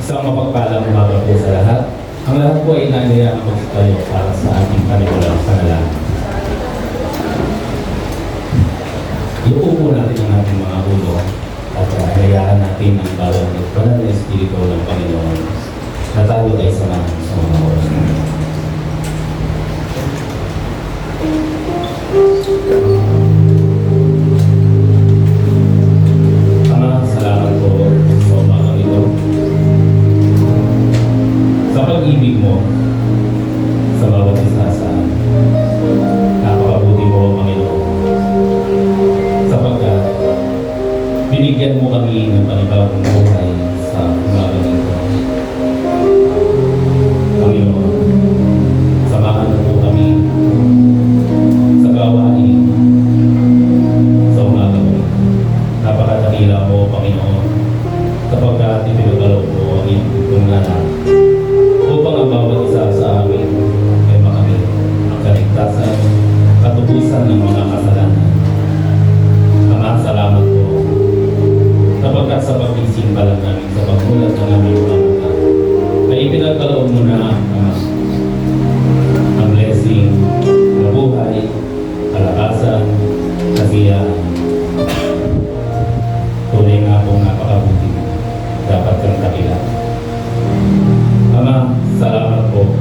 Isang mapagpalang umaga po sa lahat. Ang lahat po ay inanyayahan ko tayo para sa ating paniwalang panalangin. Iuupo natin ang ating mga ulo at hayaan natin ang bawat banal na Espiritu ng Panginoon na tayo ay samahan sa mga oras na ito. Ama, salamat po sa umagang ito. Sa pag-ibig mo, sa bawat isa sa amin. Napakabuti mo, Panginoon. Sapagkat binigyan mo kami ng panibagong buhay sa umagang ito. Panginoon, samahan mo po kami sa gawain sa umagang ito. Napakadakila mo, Panginoon, sapagkat ipinagalaw mo ang iyong anak upang ang bawat isa sa amin ay makamit ang kaligtasan, katubusan ng mga kasalanan. Ama, salamat po sapagkat sa pag-isimba lang namin sa pagmulat ng aming mga mata ay ipinagkaloob mo na ang blessing na buhay, kalakasan, kasiyahan. Tunay nga pong napakabuti mo. Dapat kang kakilala. Ama, salamat po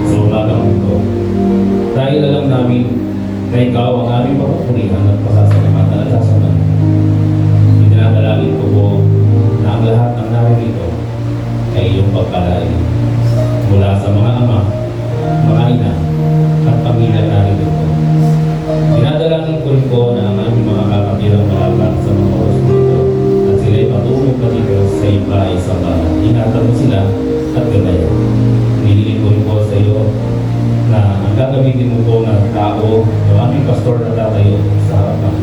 sa umagang ito. Dahil alam namin na ikaw ang aming papupurihan at pasasalamatan at sasaman. Idinadalangin ko po na ang lahat ng naririto ay iyong pagpalain mula sa mga ama, mga ina, at pamilya narito po. Dinadalangin ko rin po na ang aming mga kapakirang malapit sa mga oras dito at sila'y patulog patigil sa iba ay sa bahay. Ingatan mo sila at gabayan. Nililin ko rin po sa iyo na ang gagamitin mo po ng tao, yung aming pastor na tatayo sa harapan,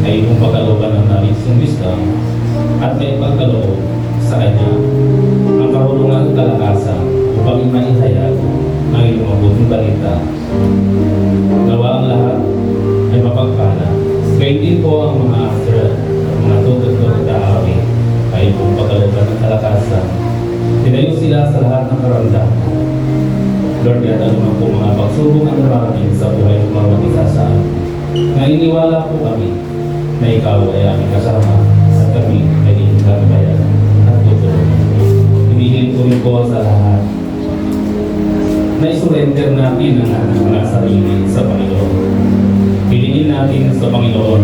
ay yung pagkalooban ng nalis yung wisdom at may pagkaloob sa kanya ang karunungan at kalakasan upang maihayag ang iyong mabuting balita. Nawa ang lahat ay mapagpala. Gayun din po ang mga astra at mga tututut at aawi ay yung pagkalooban ng kalakasan. Tinayo sila sa lahat ng karamdaman. Lord, at anuman po mga pagsubok ang nararaming sa buhay ng mga isa sa amin. Naniniwala po kami na ikaw ay aming kasama at kami ay iyong gagabayan at tutulungan. Hinihiling ko rin po sa lahat na isurrender natin ang mga sarili sa Panginoon. Pilingin natin sa Panginoon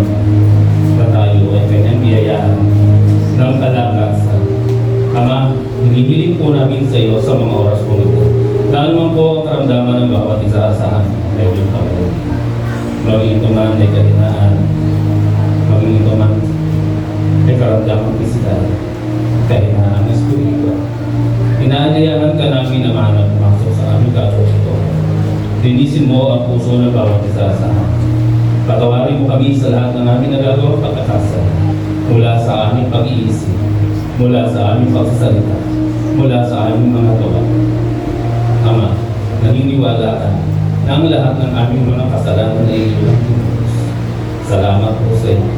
na tayo ay kanyang biyayaan ng kalakasan. Ama, hinihiling po namin sa iyo sa mga oras po ito. Dahil man po ang karamdaman ng bawat isa sa amin ay ulit Panginoon. Maging ito man ay kahinaan, maging ito man ay karamdaman pisikal, kahinaan ng espiritu. Inaanyayahan ka namin na mahanap pumasok sa aming kaloob ito. Linisin mo ang puso ng bawat isa sa amin. Patawarin mo kami sa lahat ng aming nagagawang pagkakasala mula sa aming pag-iisip, mula sa aming pagsasalita, mula sa aming mga gawa. Ama, naniniwala ka na ang lahat ng aming mga kasalanan ay iyong tinubos. Salamat po sa iyo.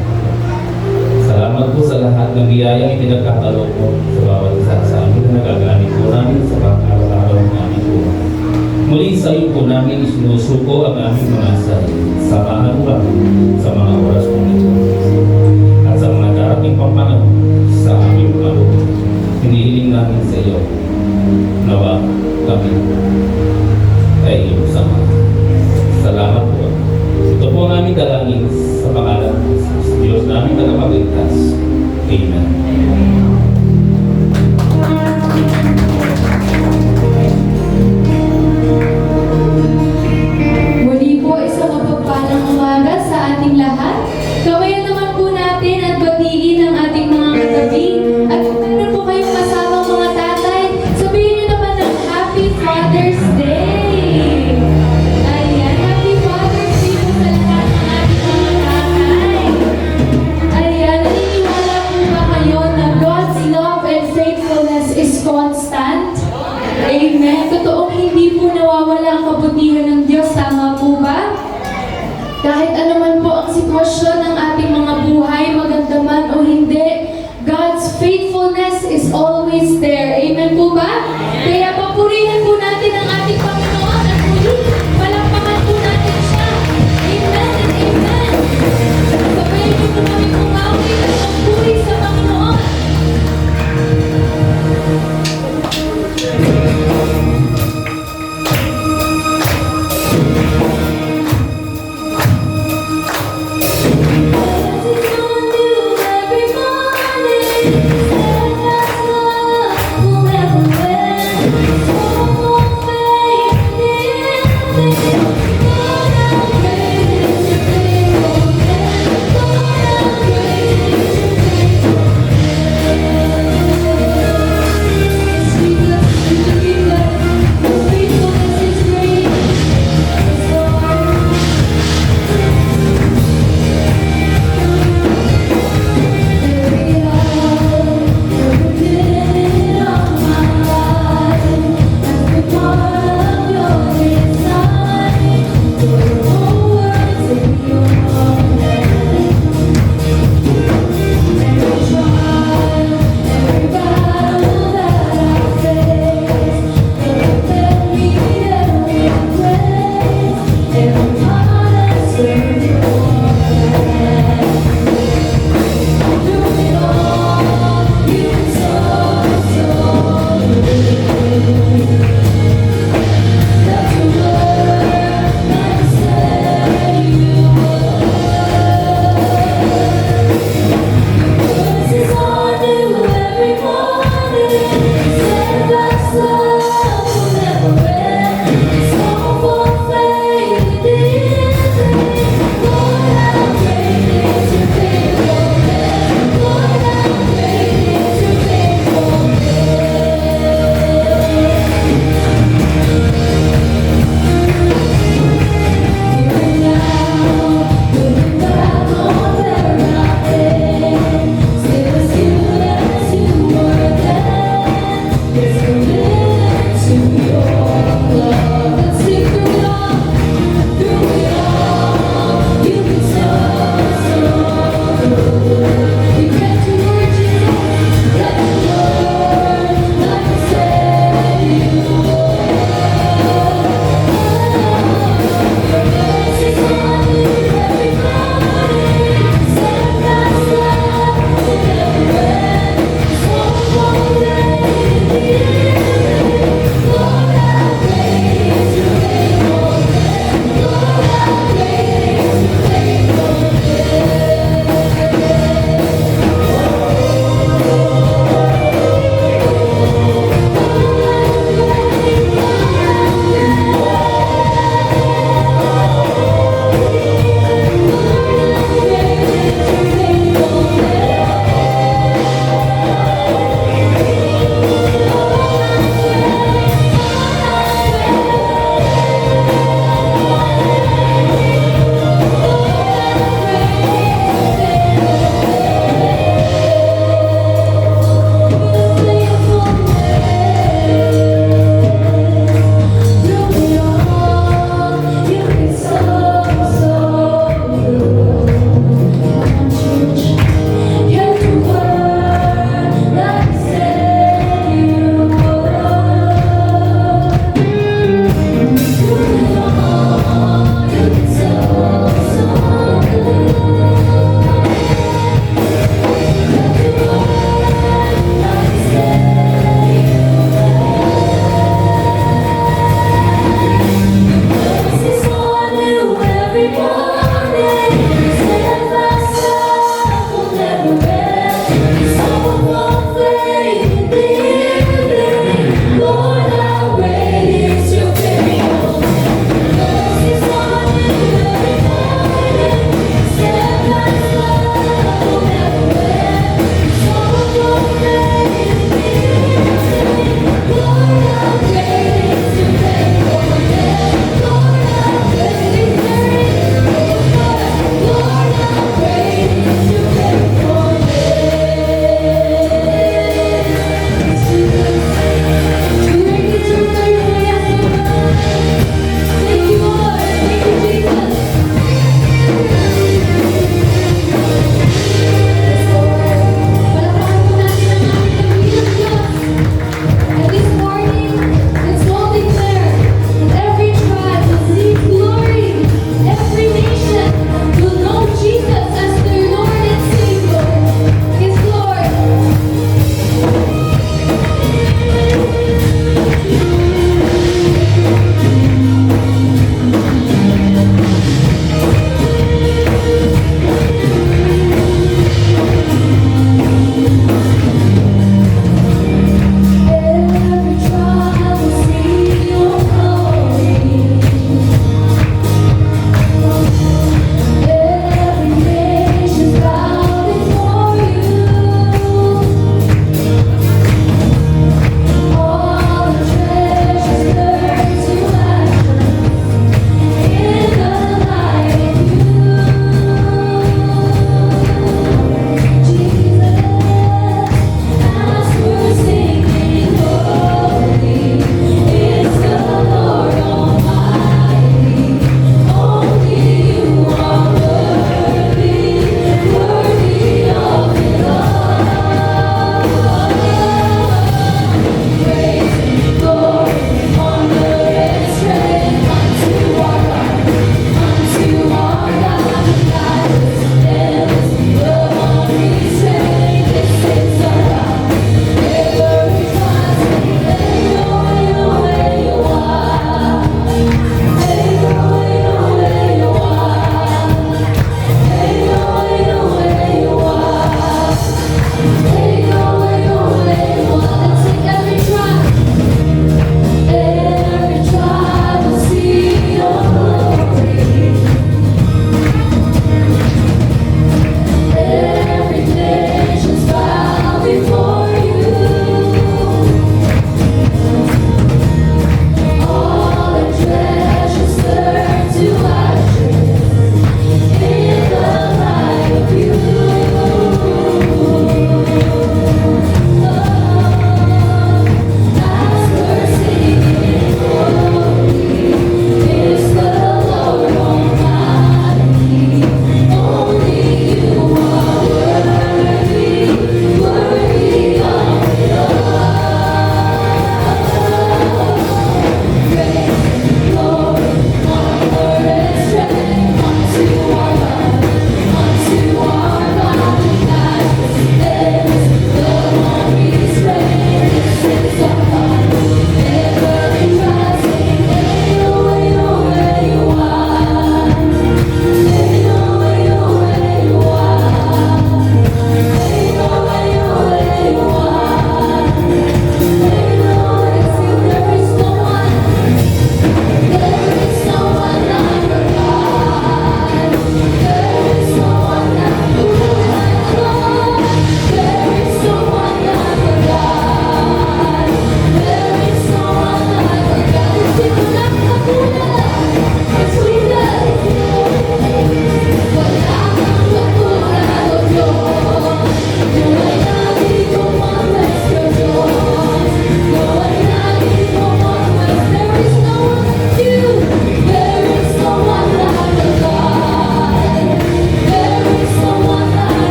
Salamat po sa lahat ng biyayang ipinagkakaloob mo sa bawat isa sa amin na nagagamit po namin sa pang-araw-araw ng aming buhay. Muli sa iyo po namin isinusuko ang aming mga sarili. Samahan mo kami sa mga oras po nito. At sa mga darating pang panahon sa aming mga buhay. Hinihiling namin sa iyo. Nawa kami ay iyong sama. Salamat po. Ito po ang aming dalangin sa pangalan ng Diyos namin tagapagligtas. Amen. Muli po, isang mapagpalang umaga sa ating lahat. Gawain naman po natin at batiin ang ating mga katabi. At kung meron po kayong kasamang mga tatay, sabihin niyo naman ng Happy Father's Day! Ayan, Happy Father's Day po sa lahat ng ating mga tatay. Ayan, naniniwala po ba kayo na God's love and faithfulness is constant? Amen. Totoong hindi po nawawala ang kabutihan ng Diyos. Tama po ba? Kahit anuman po ang sitwasyon ng ating mga buhay, maganda man o hindi, God's faithfulness us is always there. Amen po ba? Kaya papurihin po natin ang ating Panginoon at muli, palakpakan po natin siya. Amen and amen. Sabayin niyo po kami pumawi at magpuri sa Panginoon.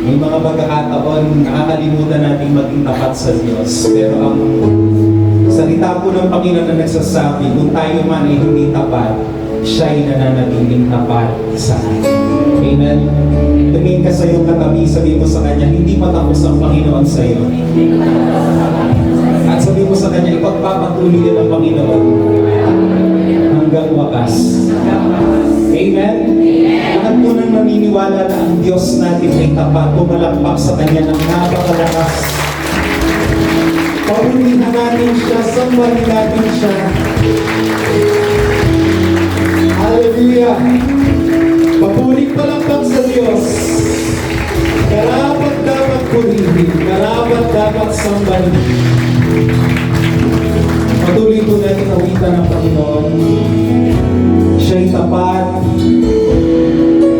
May mga pagkakataon, nakakalimutan natin maging tapat sa Diyos. Pero ang salita po ng Panginoon na nagsasabi, kung tayo man ay hindi tapat, siya'y nananatiling tapat sa atin. Amen? Tumingin ka sa iyong katabi, sabihin mo sa Kanya, hindi pa tapos ang Panginoon sa iyo. At sabihin mo sa Kanya, ipagpapatuloy yan ng Panginoon hanggang wakas. Amen? Lahat po nang naniniwala na ang Diyos natin ay tapat, pumalakpak sa Kanya ng napakalakas. Paunihan natin siya, sambahin natin siya. Hallelujah! Papuling palakpak sa Diyos. Karapat dapat purihin, karapat dapat sambahin. Patuloy po natin awitan ng Panginoon. Siya'y tapat.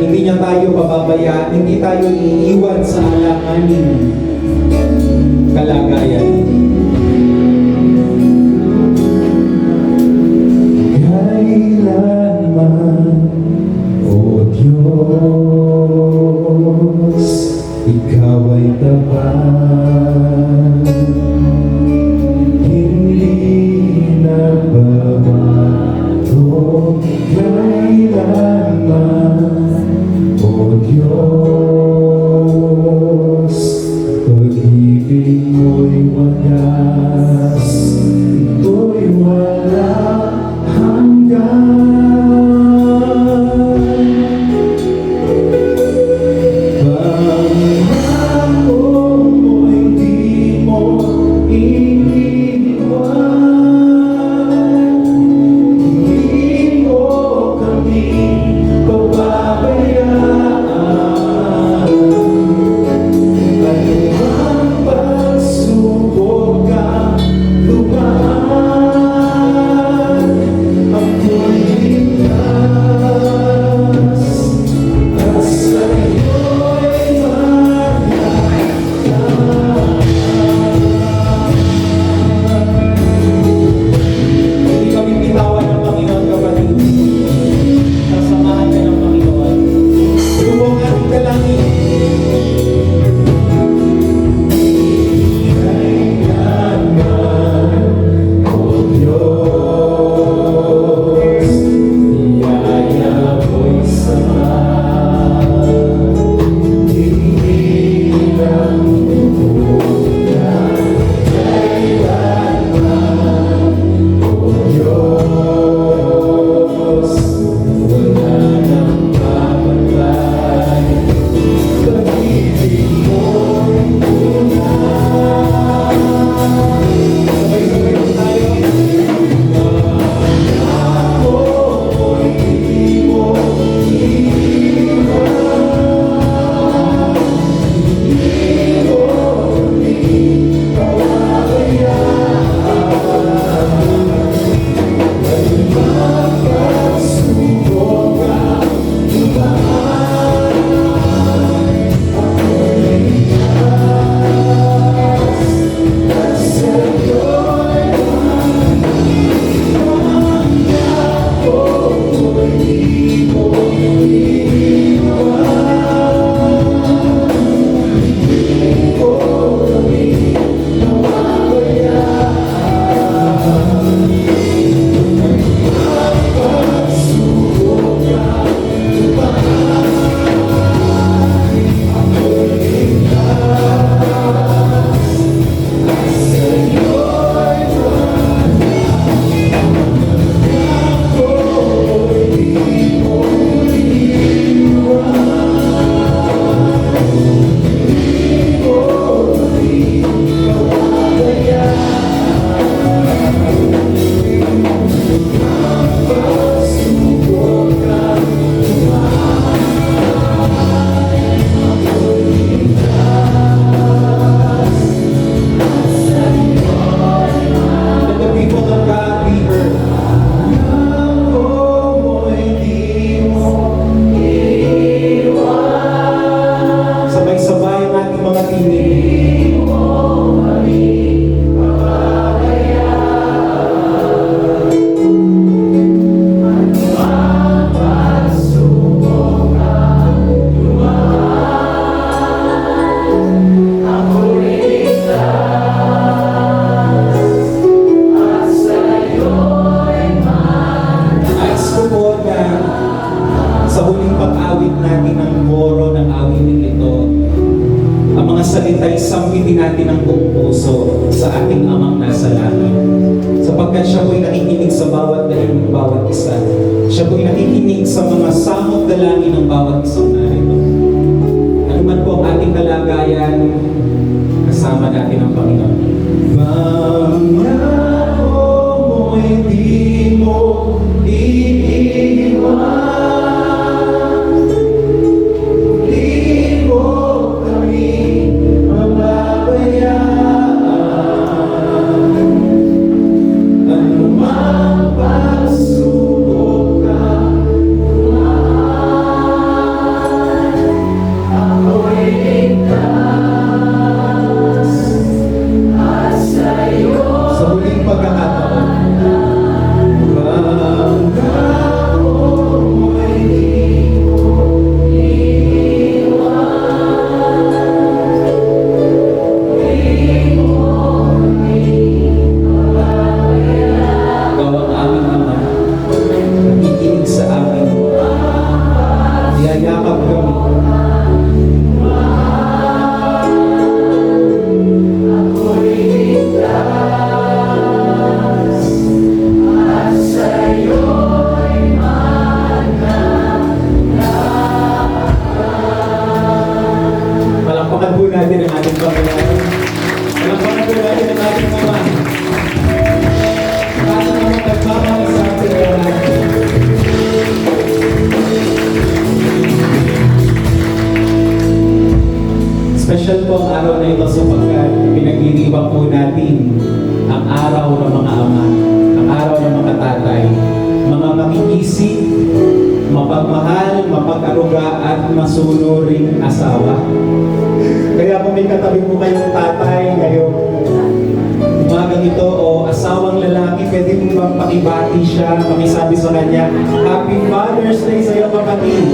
Hindi niya tayo pababayaan, hindi tayo iiwan sa alanganing kalagayan. Kailanman, O Diyos, Ikaw ay tapat. Hindi nagbabago kailanman, O Diyos, pag-ibig mo'y wagas, ito'y walang hanggan. Pangako mo'y salita'y sampitin natin ang buong puso sa ating Amang nasa langit. Sapagkat siya po'y nakikinig sa bawat dalhin ng bawat isa. Siya po'y nakikinig sa mga samot dalangin ng bawat isang narito. Ano man po ang ating kalagayan, kasama natin ang Panginoon. Pangako mo'y di mo iiwan. Di mo kami mababayaan. Ano mang pagsubok ka, ako'y ligtas at sa'yo. Sa huling pagkakataon, pangako mo'y di mo iiwan. Di mo mababayaan. Ikaw ang aming Ama, nakikinig sa amin, niyayakap kami. Ako'y ligtas at sa'yo'y mananahan. Palakpakan po natin ang ating Panginoon. Palakpakan po natin ang ating Ama. Para naman nagmamahal sa ating lahat. Special po ang araw na ito sapagkat pinagliliwag po natin ang araw ng mga ama, ang araw ng mga tatay, mga makikisig, mapagmahal, mapag-aruga at masunuring asawa. Kaya kung may katabi po kayong tatay ngayong umagang ito o asawang lalaki, pwede mo bang pakibati siya, pakisabi sa kanya, Happy Father's Day sa iyo, kapatid.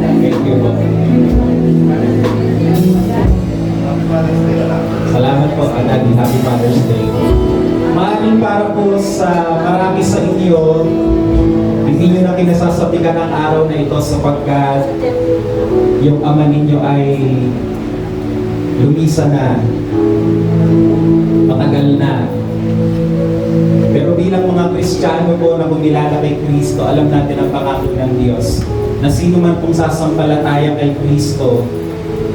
Thank you po. Salamat po, Daddy. Happy Father's Day. Maraming para po sa marami sa inyo, hindi nyo na kinasasabikan ang araw na ito sapagkat yung ama ninyo ay lumisa na, matagal na. Pero bilang mga Kristiyano po na kumilala kay Kristo, alam natin ang pangako ng Diyos na sino man pong sasampalataya kay Kristo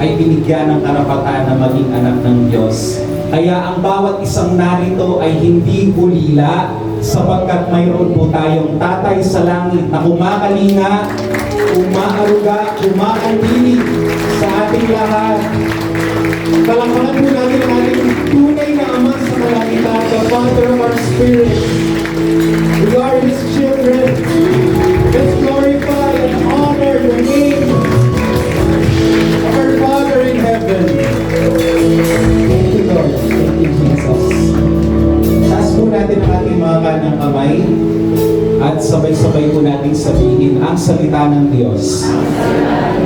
ay binigyan ng karapatan na maging anak ng Diyos. Kaya ang bawat isang narito ay hindi ulila sapagkat mayroon po tayong tatay sa langit na kumakalinga, umaaruga, umaalig sa ating lahat. Palakpakan po natin ang ating tunay na Ama sa kalangitan, the Father of our spirit. We are His children. Let's glorify and honor the name of our Father in heaven. Thank you, Lord. Thank you, Jesus. Taas po natin ang ating mga kanang kamay at sabay-sabay po natin sabihin ang salita ng Diyos.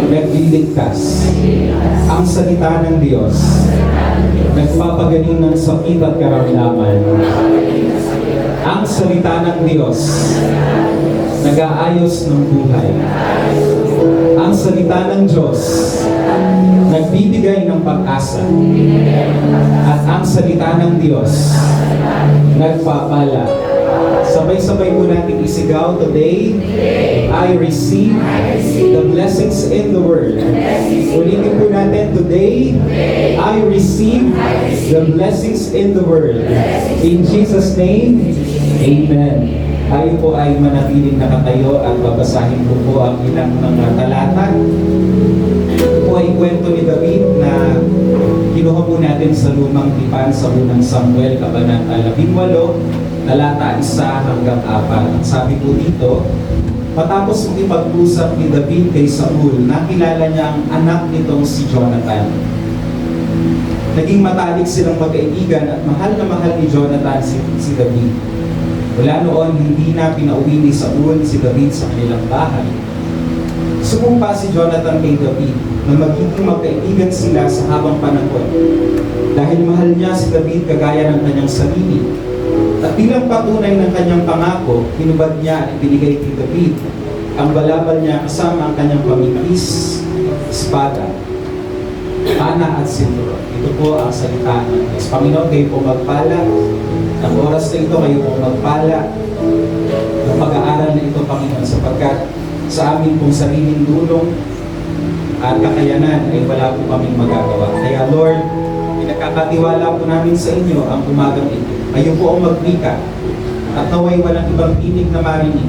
Nagliligtas. Ang salita ng Diyos. Nagpapagaling ng sakit at karamdaman. Ang salita ng Diyos. Nag-aayos ng buhay. Ang salita ng Diyos. Nagbibigay ng pag-asa. At ang salita ng Diyos. Nagpapala. Sabay-sabay po natin isigaw today. I receive the blessings in the Word. Ulitin po natin today. I receive the blessings in the Word. In Jesus' name, Amen. Tayo po ay manatiling nakatayo at babasahin ko po ang ilang mga talata. Ito po ay kwento ni David na kinuha po natin sa lumang tipan sa unang Samuel, Kabanata 18, talata 1 hanggang 4. Sabi po dito, matapos makipag-usap ni David kay Saul, nakilala niya ang anak nitong si Jonathan. Naging matalik silang magkaibigan at mahal na mahal ni Jonathan si David. Wala noon, hindi na pinauwi ni Saul si David sa kanilang bahay. Sumumpa si Jonathan kay David na magiging magkaibigan sila sa habang panahon. Dahil mahal niya si David kagaya ng kanyang sarili. At bilang patunay ng kanyang pangako, hinubad niya at ibinigay kay David ang balabal niya kasama ang kanyang pamipis, espada, pana at siluro. Ito po ang salita ng Diyos. Panginoon, kayo po magpala. Ang oras na ito, kayo po magpala. Ang pag-aaral na ito, Panginoon, sapagkat sa amin pong sariling dulong at kakayanan ay wala po kaming magagawa. Kaya Lord, pinagkakatiwala po namin sa inyo ang umagang ito. Kayo po ang magwika at naway walang ibang tinig na marinig.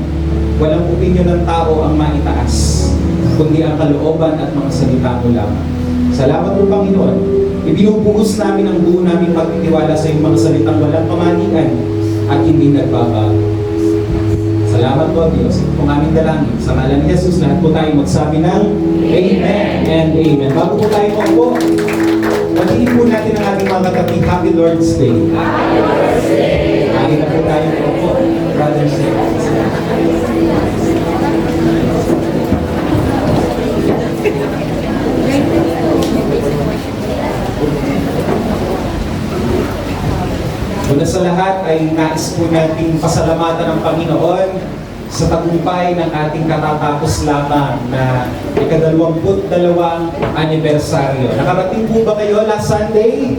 Walang opinyon ng tao ang maitaas, kundi ang kalooban at mga salita mo lamang. Salamat po, Panginoon. Ibinubuhos namin ang buo namin pagtitiwala sa iyong mga salitang walang pamanian at hindi nagbabago. Salamat po, Diyos. Ito pong aming dalangin. Sa ngalan ni Jesus, lahat po tayo magsabi ng Amen and Amen. Bago po tayo po, pagdiin po natin ang ating mga katabi. Happy Lord's Day. Happy Lord's Day. Happy na po tayo po, brothers and sisters. Una sa lahat ay nais po nating pasalamatan ng Panginoon sa tagumpay ng ating katatapos lamang na ika-22 anibersaryo. Nakarating po ba kayo last Sunday?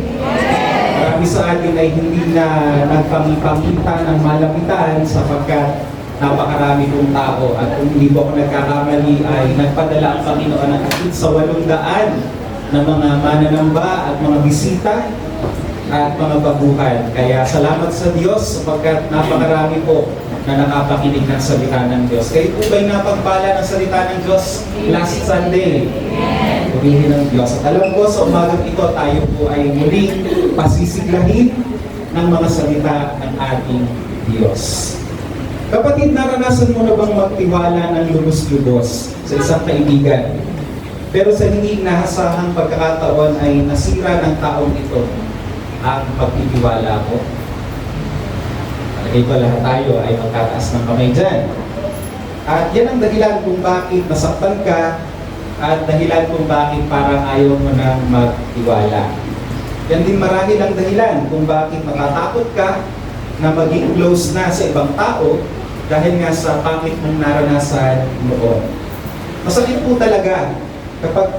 Marami sa atin ay hindi na nagpamipamita ng malapitan sapagkat napakarami pong tao at kung hindi po ako nagkakamali ay nagpadala ang Panginoon ng higit sa 800 na mga mananamba at mga bisita at mga baguhan. Kaya salamat sa Diyos sapagkat napakarami po na nakapakinig ng salita ng Diyos. Kayo po ba'y napagpala ng salita ng Diyos last Sunday? Purihin ng Diyos. At alam ko sa umagang ito tayo po ay muling pasisiglahin ng mga salita ng ating Diyos. Kapatid, naranasan mo na bang magtiwala ng lubos-lubos sa isang kaibigan? Pero sa hindi inahasahang pagkakataon ay nasira ng taong ito ang pagtitiwala ko. Palagay ko lahat tayo ay magtataas ng kamay dyan. At yan ang dahilan kung bakit nasaktan ka at dahilan kung bakit parang ayaw mo nang magtiwala. Yan din marahil ang dahilan kung bakit natatakot ka na maging close na sa ibang tao dahil nga sa pangit mong naranasan noon. Masakit po talaga kapag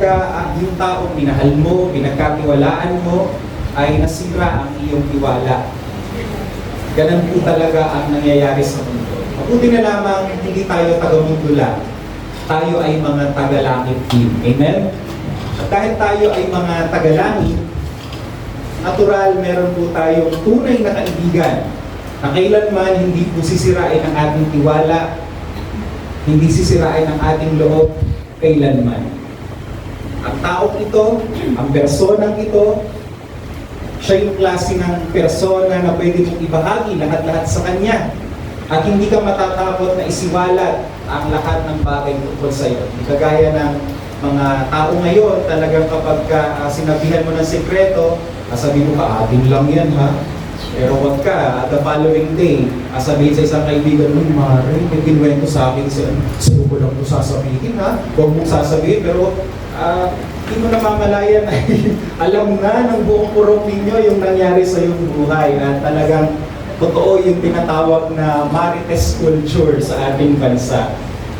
yung taong minahal mo, pinagkatiwalaan mo, ay nasira ang iyong tiwala. Ganun po talaga ang nangyayari sa mundo. Mabuti na lamang hindi tayo taga-mundo lang. Tayo ay mga taga-langit din. Amen? At dahil tayo ay mga taga-langit, natural meron po tayong tunay na kaibigan na kailanman hindi po sisirain ang ating tiwala, hindi sisirain ang ating loob kailanman. Ang taong ito, ang personang ito, siya yung klase ng persona na pwede mong ibahagi lahat-lahat sa kanya. At hindi ka matatakot na isiwalat ang lahat ng bagay tungkol sa iyo. Kagaya ng mga tao ngayon, talagang kapag sinabihan mo ng sekreto, sabi mo ka, atin lang yan ha. Pero wag ka, at the following day, sabihin sa isang kaibigan mo, Mare, may kinuwento sa akin, sino ko lang po sasabihin ha? Huwag mong sasabihin, pero hindi mo namamalayan ay alam na ng buong purong ninyo yung nangyari sa iyong buhay at talagang totoo yung tinatawag na marites culture sa ating bansa.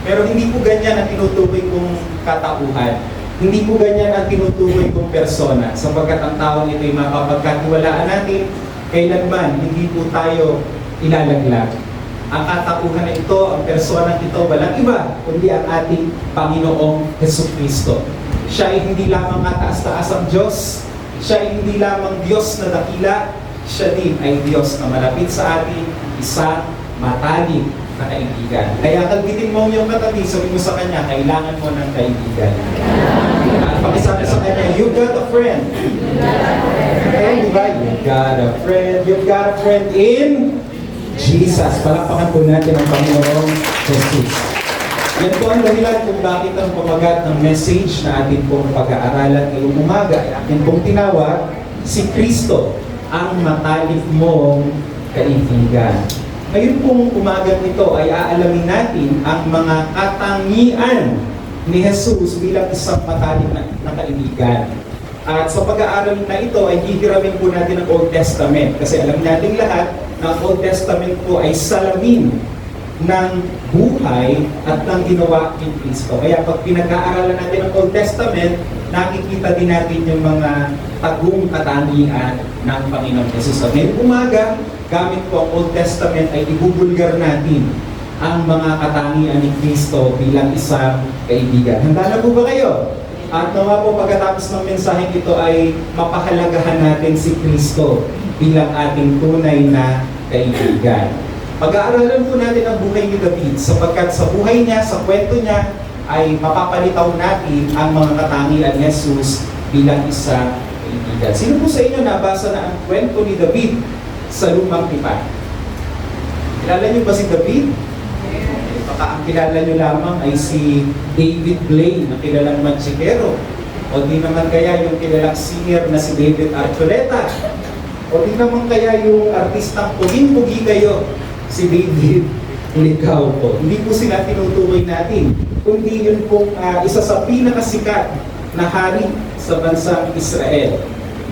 Pero hindi po ganyan ang tinutukoy kong katauhan. Hindi po ganyan ang tinutukoy kong persona sapagkat ang taong ito ay mapapagkatiwalaan natin kailanman hindi po tayo ilalaglag. Ang katauhan na ito, ang persona ito, walang iba kundi ang ating Panginoong Jesucristo. Siya ay hindi lamang kataas-taas ang Diyos. Siya ay hindi lamang Diyos na dakila. Siya din ay Diyos na malapit sa atin, isang matalik na kaibigan. Kaya kalbitin mo yung katabi, sabi mo sa kanya, kailangan mo ng kaibigan. At pakisabi sa kanya, you've got a friend. Okay, di ba? You've got a friend. You've got a friend in Jesus. Palakpakan po natin ang Panginoong Jesus. Yan po ang dahilan kung bakit ang pamagat ng message na atin pong pag-aaralan ngayong umaga ay atin pong tinawag, si Kristo, ang matalik mong kaibigan. Ngayon pong umagang ito ay aalamin natin ang mga katangian ni Jesus bilang isang matalik na kaibigan. At sa pag-aaral na ito ay hihiramin po natin ang Old Testament. Kasi alam natin lahat na ang Old Testament po ay salamin ng buhay at ng ginawa ni Kristo. Kaya pag pinag-aaralan natin ang Old Testament, nakikita din natin yung mga tagong katangian ng Panginoon Jesus. At ngayong umaga, gamit po ang Old Testament ay ibubulgar natin ang mga katangian ni Kristo bilang isang kaibigan. Handa na po ba kayo? At nawa po pagkatapos ng mensaheng ito ay mapahalagahan natin si Kristo bilang ating tunay na kaibigan. Pag-aaralan po natin ang buhay ni David sapagkat sa buhay niya, sa kwento niya, ay mapapalitaw natin ang mga katangian ni Jesus bilang isang kaibigan. Sino po sa inyo nabasa na ang kwento ni David sa Lumang Tipan? Kilala niyo ba si David? Baka ang kilala niyo lamang ay si David Blaine na kilalang magsikero. O di naman kaya yung kilalang singer na si David Archuleta. O di naman kaya yung artistang puging-pugi kayo, si David Licao po. Hindi po sila tinutukoy natin, kundi yun pong isa sa pinakasikat na hari sa bansang Israel.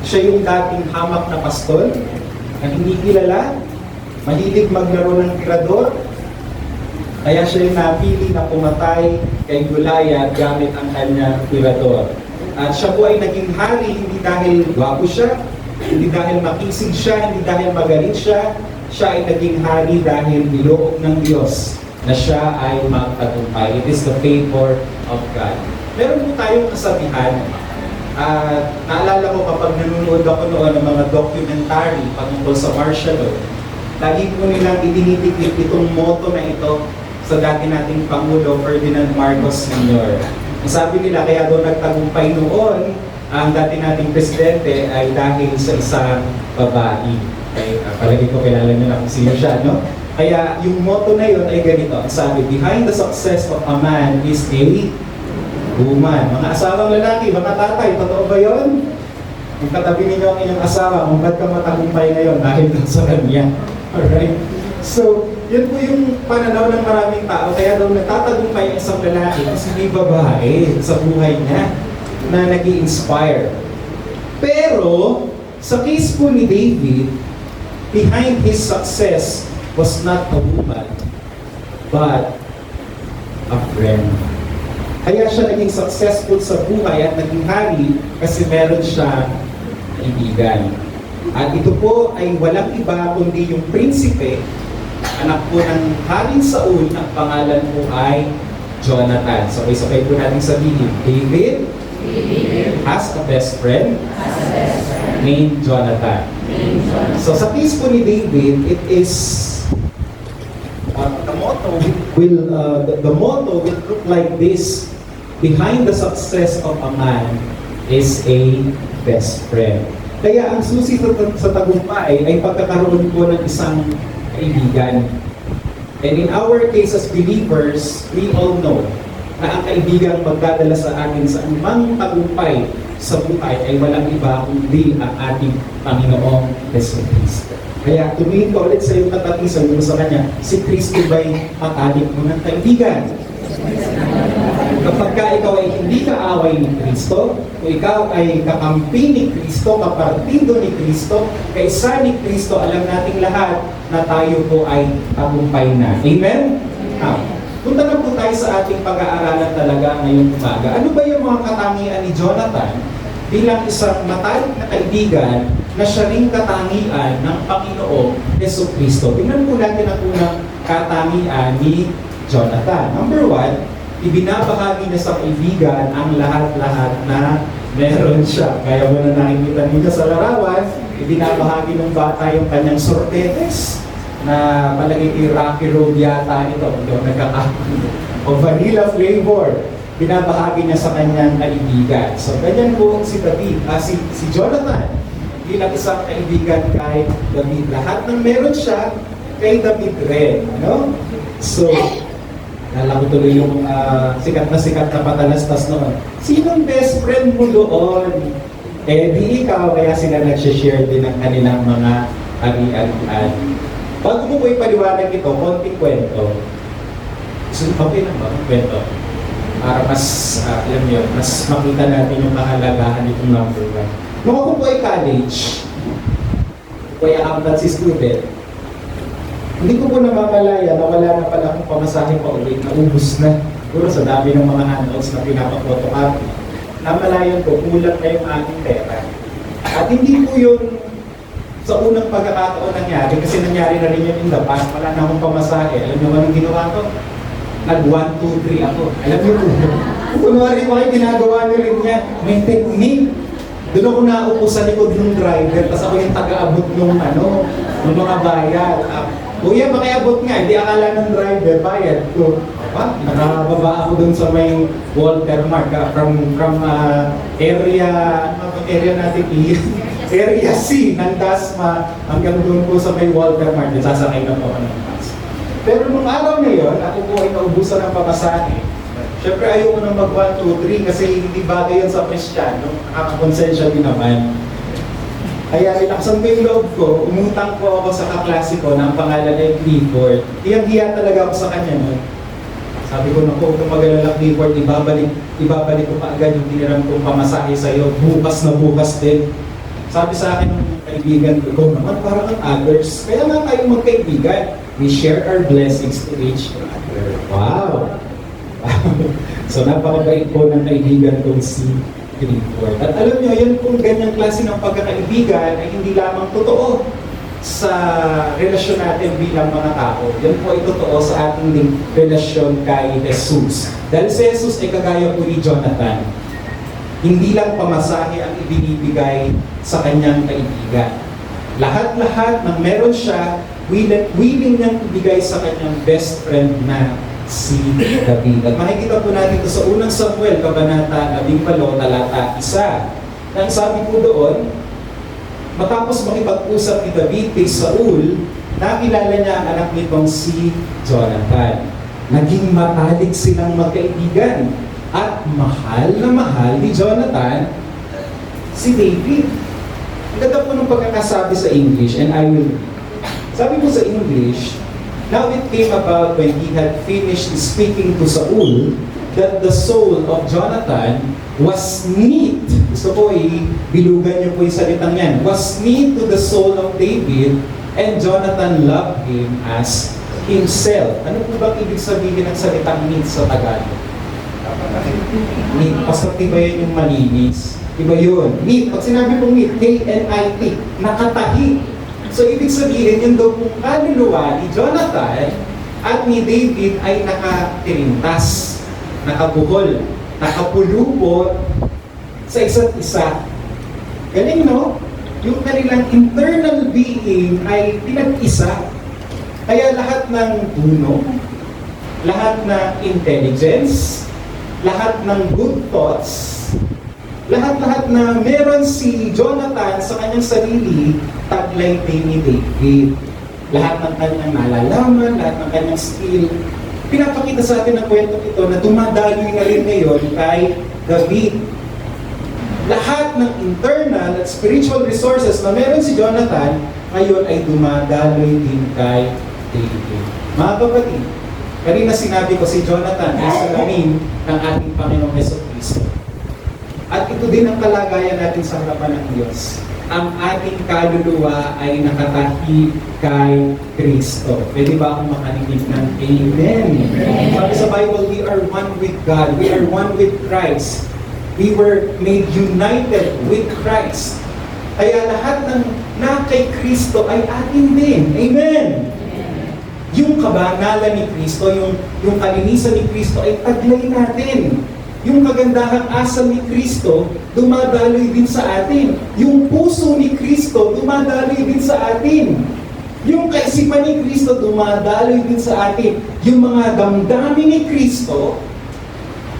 Siya yung dating hamak na pastol, na hindi kilala, mahilig maglaro ng tirador, kaya siya yung napili na pumatay kay Goliath gamit ang kanyang tirador. At siya po ay naging hari hindi dahil gwapo siya, hindi dahil makisig siya, hindi dahil magaling siya. Siya ay naging hari dahil niloob ng Diyos na siya ay magtagumpay. It is the favor of God. Meron po tayong kasabihan. Naalala ko kapag nanonood ako noon ng mga documentary patungkol sa martial law, lagi po nilang idinitikip itong motto na ito sa dati nating Pangulo Ferdinand Marcos Sr. Sabi nila, kaya doon nagtagumpay noon ang dati nating presidente ay dahil sa isang babae. Okay, palagi ko kilala niyo na kung sino siya, no? Kaya yung motto na yun ay ganito. Sabi, behind the success of a man is a woman. Mga asawang lalaki, mga tatay, totoo ba yun? Kung katabi ninyo ang inyong asawa, kung ba't ka matagumpay ngayon dahil doon sa kanya. Alright? So, yun po yung pananaw ng maraming tao. Kaya daw natatagumpay ang isang lalaki kasi may babae sa buhay niya na nag-i-inspire. Pero, sa case po ni David, behind his success was not a woman, but a friend. Kaya siya naging successful sa buhay at naging hari kasi meron siya kaibigan. At ito po ay walang iba kundi yung prinsipe, anak po ng Haring Saul, ang pangalan po ay Jonathan. So, sabay po natin sabihin, David has a best friend named Jonathan. So sa case po ni David, it is the motto will look like this: behind the success of a man is a best friend. Kaya ang susi sa tagumpay ay pagkakaroon po ng isang kaibigan. And in our case as believers, we all know na ang kaibigang magdadala sa atin sa anumang tagumpay sa buhay ay walang iba kundi ang ating Panginoong Jesucristo. Kaya tumingin ko ulit sa iyong katabi, sabi mo sa kanya, si Kristo ba'y matalik mo ng kaibigan? Kapag ikaw ay hindi kaaway ni Kristo, o ikaw ay kakampi ni Kristo, kapartido ni Kristo, kaisa ni Kristo, alam nating lahat na tayo po ay tagumpay na. Amen? Punta na po tayo sa ating pag-aaralan talaga ngayong umaga. Ano ba yung mga katangian ni Jonathan bilang isang matalik na kaibigan na siya ring katangian ng Panginoong Jesucristo? Tingnan po natin ang unang katangian ni Jonathan. Number 1, ibinabahagi niya sa kaibigan ang lahat-lahat na meron siya. Kaya mo na nakikita ninyo sa larawan, ibinabahagi ng bata yung kanyang sorbetes na palagi kay Rocky Road yata ito, hindi ako nagkakaroon, o vanilla flavor, binabahagi niya sa kanyang kaibigan. So, ganyan po si David, si Jonathan, bilang isang kaibigan kay David. Lahat ng meron siya, kay David rin. Ano? So, alam ko tuloy yung sikat na patalastas noon. Sinong best friend mo doon? Eh, di ikaw, kaya sila nag-share din ng kanilang mga ari-arian. Bago mo po ipaliwanag ito, konting kwento. So, okay lang ba? Kwento. para mas, alam niyo, mas makita natin yung kahalagahan nitong number 1. Nung ako po ay college, kaya apat si student, hindi ko po namamalaya na wala na pala akong pamasahe pa ulit, naubos na. Siguro sa dami ng mga handouts na pinapapotocopy, namalayan ko, kulang na yung aking pera. At hindi po yun sa unang pagkakataon nangyari, kasi nangyari na rin yun in the past, wala na akong pamasahe. Alam niyo anong ginawa ko? Nag 1, 2, 3 ako. Alam niyo po, kunwari ko ay ginagawa na rin niya, may technique. Doon ako naupo sa likod ng driver, tapos ako yung taga-abot ng mga bayad. Kuya, makiabot nga, hindi akala ng driver, bayad ko. Nakababa ako dun sa may Walter Mark, from area natin area C ng Dasma, hanggang doon po sa may Walter Mark, sasakay na po ako ng bus. Pero nung araw na yun, ako po ay naubusan ng pamasahe. Siyempre ayoko nang mag 1, 2, 3 kasi hindi bagay yun sa Kristiyano, nakakakonsensya din naman. Kaya rinaksan ko yung loob ko, umutang po ako sa kaklase ko na ang pangalan ay Clifford. Hiyang-hiya talaga ako sa kanya nun. Sabi ko, naku, kung mag-alala Clifford, ibabalik ko pa agad yung tiniram kong pamasahe sa'yo. Bukas na bukas din. Sabi sa akin ng kaibigan ko, ikaw naman parang ang others. Kaya nga tayo magkaibigan. We share our blessings to each other. Wow! So napakabait po ng kaibigan kong si Clifford. At alam nyo, yan kung ganyang klase ng pagkakaibigan ay hindi lamang totoo sa relasyon natin bilang mga tao. Yan po ay totoo sa ating ding relasyon kay Jesus. Dahil si Jesus ay kagaya po ni Jonathan. Hindi lang pamasahe ang ibinibigay sa kanyang kaibigan. Lahat-lahat ng meron siya, willing niyang ibigay sa kanyang best friend na si David. At makikita po natin ito sa unang Samuel, Kabanata 18, talata 1. Nang sabi po doon, matapos makipag-usap ni David kay Saul, nakilala niya ang anak nitong si Jonathan. Naging matalik silang magkaibigan at mahal na mahal ni Jonathan si David. Ang ganda po ng pagkakasabi sa English, and I will read. Sabi po sa English, now it came about when he had finished speaking to Saul that the soul of Jonathan was knit. Gusto ko bilugan niyo po yung salitang yan. Was knit to the soul of David, and Jonathan loved him as himself. Ano po ba ibig sabihin ng salitang knit sa Tagalog? Knit. Basta iba yan yung malinis. Iba yun. Knit. Pag sinabi pong knit, K-N-I-T, nakatahi. So, ibig sabihin, yung daw pong kaluluwa ni Jonathan at ni David ay nakatirintas, nakabuhol, nakapulupot sa isa't isa. Galing, no? Yung kanilang internal being ay pinag-isa. Kaya lahat ng puno, lahat ng intelligence, lahat ng good thoughts, lahat-lahat na meron si Jonathan sa kanyang sarili, taglay din ni David. Lahat ng kanyang nalalaman, lahat ng kanyang skill, pinapakita sa atin ang kwento ito na dumadaloy na rin ngayon kay David. Lahat ng internal at spiritual resources na meron si Jonathan, ngayon ay dumadaloy din kay David. Mga kapatid, kanina sinabi ko si Jonathan ay salamin ng ating Panginoong Jesucristo. At ito din ang kalagayan natin sa harapan ng Diyos. Ang ating kaluluwa ay nakatahi kay Kristo. Pwede ba akong makaninig ng Amen? Sabi sa Bible, we are one with God. We are one with Christ. We were made united with Christ. Kaya lahat ng na kay Kristo ay atin din. Amen? Yung kabanalan ni Kristo, yung kalinisan ni Kristo ay taglay natin. Yung kagandahang asal ni Kristo, dumadaloy din sa atin. Yung puso ni Kristo, dumadaloy din sa atin. Yung kaisipan ni Kristo, dumadaloy din sa atin. Yung mga damdamin ni Kristo,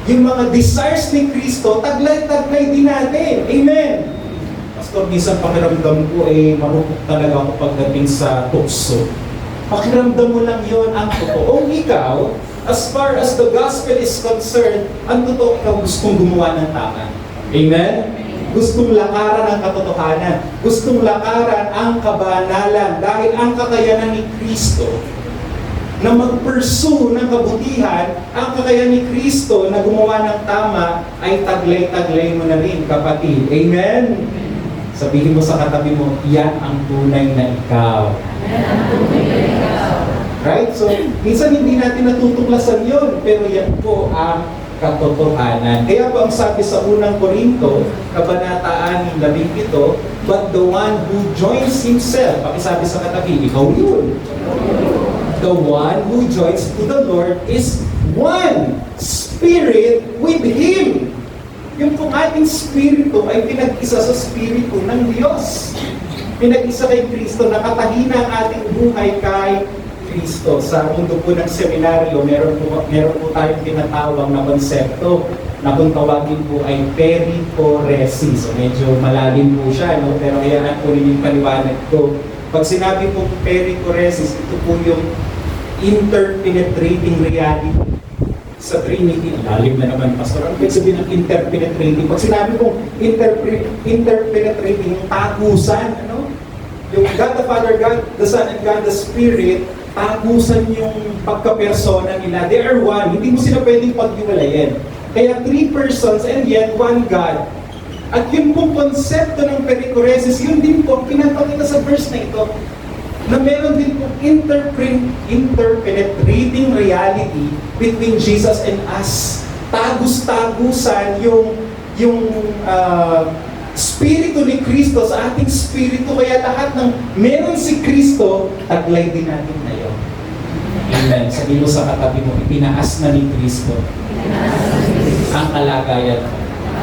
yung mga desires ni Kristo, taglay-taglay din natin. Amen! Pastor, minsan pakiramdam ko marupok talaga ako pagdating sa tukso. Pakiramdam mo lang yon ang totoong ikaw. As far as the gospel is concerned, ang totoo ikaw gustong gumawa ng tama. Amen? Gustong lakaran ang katotohanan. Gustong lakaran ang kabanalan. Dahil ang kakayanan ni Kristo na mag-pursue ng kabutihan, ang kakayahan ni Kristo na gumawa ng tama ay taglay-taglay mo na rin, kapatid. Amen? Sabihin mo sa katabi mo, yan ang tunay na ikaw. Right? So, minsan hindi natin natutuklasan yun, pero yan po ang katotohanan. Kaya po ang sabi sa unang Korinto, Kabanata 6:17, but the one who joins himself, pakisabi sa katabi, ikaw yun. The one who joins to the Lord is one spirit with Him. Yung pong ating spirito ay pinag-isa sa spirito ng Diyos. Pinag-isa kay Kristo, nakatahina ang ating buhay kay Kristo. Sa mundo po ng seminaryo, meron po tayong tinatawag na konsepto na kung tawagin po ay perichoresis. So medyo malalim po siya, no? Pero hayaan po rin yung paliwanag ko. Pag sinabi po perichoresis, ito po yung interpenetrating reality sa Trinity. Lalim na naman, Pastor. Ano ibig sabihin ng interpenetrating? Pag sinabi kong interpenetrating, yung tagusan, ano? Yung God the Father, God the Son, and God the Spirit, tagusan yung pagka-persona nila. They are one. Hindi mo sila pwedeng paghiwalayin. Kaya 3 persons and yet 1 God. At yun pong konsepto ng perichoresis, yun din po, pinapakita sa verse na ito, na meron din pong interpenetrating reality between Jesus and us. Tagus-tagusan yung spirito ni Kristo sa ating spirito, kaya lahat ng meron si Kristo, taglay din natin na yun. Amen. Sabi mo sa katabi mo, ipinaas na ni Kristo ang kalagayan.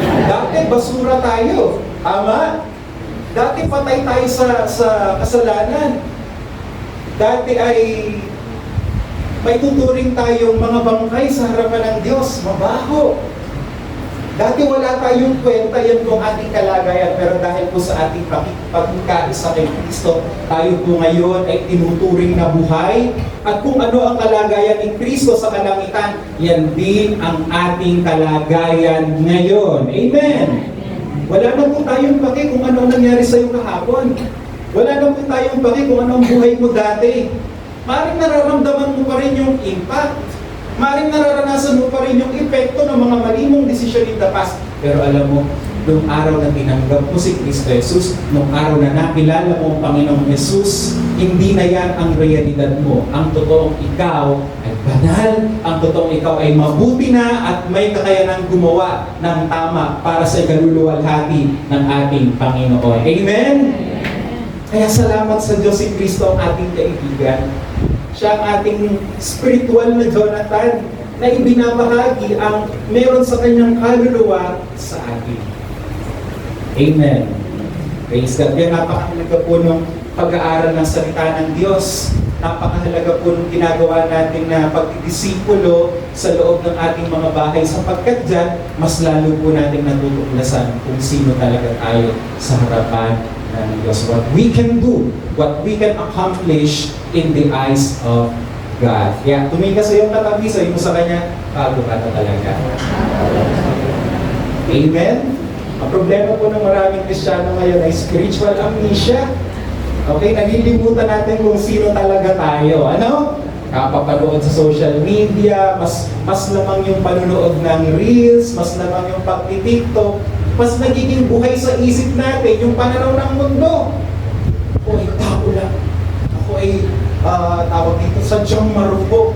Dati basura tayo. Tama? Dati patay tayo sa kasalanan. Dati ay may tuturing tayong mga bangkay sa harapan ng Diyos. Mabaho. Dati wala tayong kwenta, yan po ang ating kalagayan. Pero dahil po sa ating pagkakaisa kay Kristo, tayo po ngayon ay tinuturing na buhay. At kung ano ang kalagayan ni Kristo sa kalangitan, yan din ang ating kalagayan ngayon. Amen! Wala na po tayong pake kung ano ang nangyari sa iyo kahapon. Wala na po tayong pake kung ano ang buhay mo dati. Maring nararamdaman mo pa rin yung impact. Maring nararanasan mo pa rin yung epekto ng mga mali mong desisyon in the past. Pero alam mo, nung araw na tinanggap mo si Kristo Jesus, nung araw na nakilala mo ang Panginoong Jesus, hindi na yan ang realidad mo. Ang totoong ikaw ay banal, ang totoong ikaw ay mabuti na at may kakayanang gumawa ng tama para sa ikaluluwalhati ng ating Panginoon. Amen? Kaya salamat sa Diyos si Kristo ang ating kaibigan. Siya ang ating spiritual na Jonathan na ibinabahagi ang meron sa kanyang kaluluwa sa atin. Amen. Praise God. Kaya napakahalaga po ng pag-aaral ng salita ng Diyos. Napakahalaga po ng ginagawa natin na pagdidisipulo sa loob ng ating mga bahay sapagkat dyan, mas lalo po natin natutuklasan kung sino talaga tayo sa harapan ng Diyos. What we can do, what we can accomplish in the eyes of God. Kaya tumingin ka sa iyong katabi, sabi mo sa kanya, bago ka na talaga. Amen? Ang problema po ng maraming Kristiyano ngayon ay spiritual amnesia. Okay, nalilimutan natin kung sino talaga tayo. Ano? Kapapanood sa social media, mas lamang yung panunood ng reels, mas lamang yung pag-tiktok, mas nagiging buhay sa isip natin yung pananaw ng mundo. Ako ay tao lang. Ako ay tawag dito, sadyang marupok.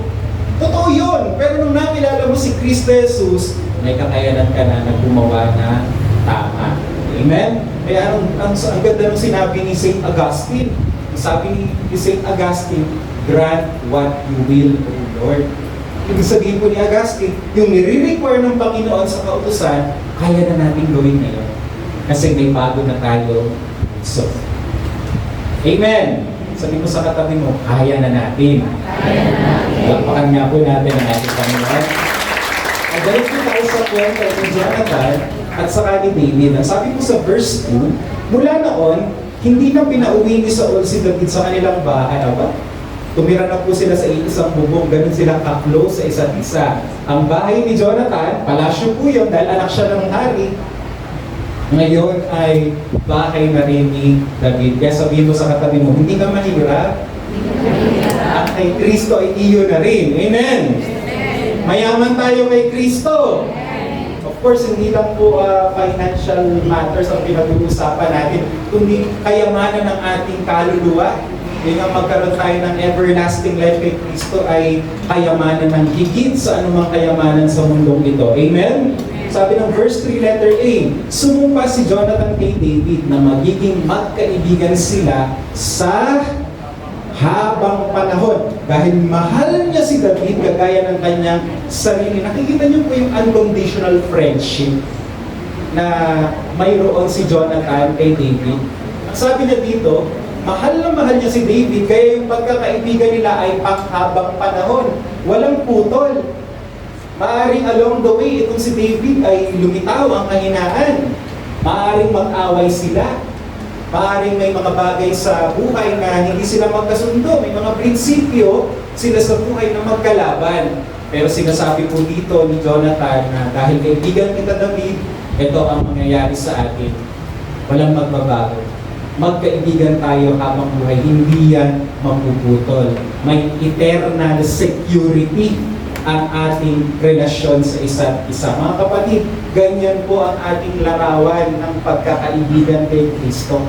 Totoo yun. Pero nung nakilala mo si Kristo Jesus, may kakayanan ka na gumawa na tama. Amen? Kaya ang ganda nung sinabi ni St. Augustine. Sabi ni St. Augustine, grant what you will, O Lord. Ibig sabihin po ni Augustine, yung nire-require ng Panginoon sa kautusan, kaya na natin gawin ngayon. Kasi may bago na tayo. So, amen! Sabi mo sa katabi mo, kaya na natin. Kaya na natin. Lapakan nga po natin ang ating Panginoon. At dahil po tayo sa kwento ni Jonathan at saka ni David. Ang sabi po sa verse 2, mula noon, hindi na pinauwi ni Saul si David sa kanilang bahay. Aba? Tumira na po sila sa isang bubong, ganun sila ka-close sa isa't isa. Ang bahay ni Jonathan, palasyo po yun dahil anak siya ng hari. Ngayon ay bahay na rin ni David. Kaya sabihin mo sa katabi mo, hindi ka mahirap. Ang kay Kristo ay iyo na rin. Amen? Mayaman tayo kay Kristo. Of course, hindi lang po financial matters ang pinag-uusapan natin, kundi kayamanan ng ating kaluluwa. Yung ang magkaroon tayo ng everlasting life kay Kristo ay kayamanan ng higit sa anumang kayamanan sa mundong ito. Amen? Sabi ng verse 3, letter A, sumumpa si Jonathan kay David na magiging magkaibigan sila sa habang panahon. Dahil mahal niya si David kagaya ng kanyang sarili. Nakikita niyo po yung unconditional friendship na mayroon si Jonathan kay David. Sabi niya dito, mahal na mahal niya si David, kaya yung pagkakaibigan nila ay panghabang panahon. Walang putol. Maaring along the way, itong si David ay lumitaw ang kahinaan. Maaring mag-away sila. Maaring may mga bagay sa buhay na hindi sila magkasundo. May mga prinsipyo sila sa buhay na magkalaban. Pero sinasabi po dito ni Jonathan na dahil kaibigan kita David, ito ang mangyayari sa atin. Walang magbabago. Magkaibigan tayo habang buhay. Hindi yan mapuputol. May eternal security ang ating relasyon sa isa't isa. Mga kapatid, ganyan po ang ating larawan ng pagkakaibigan kay Kristo.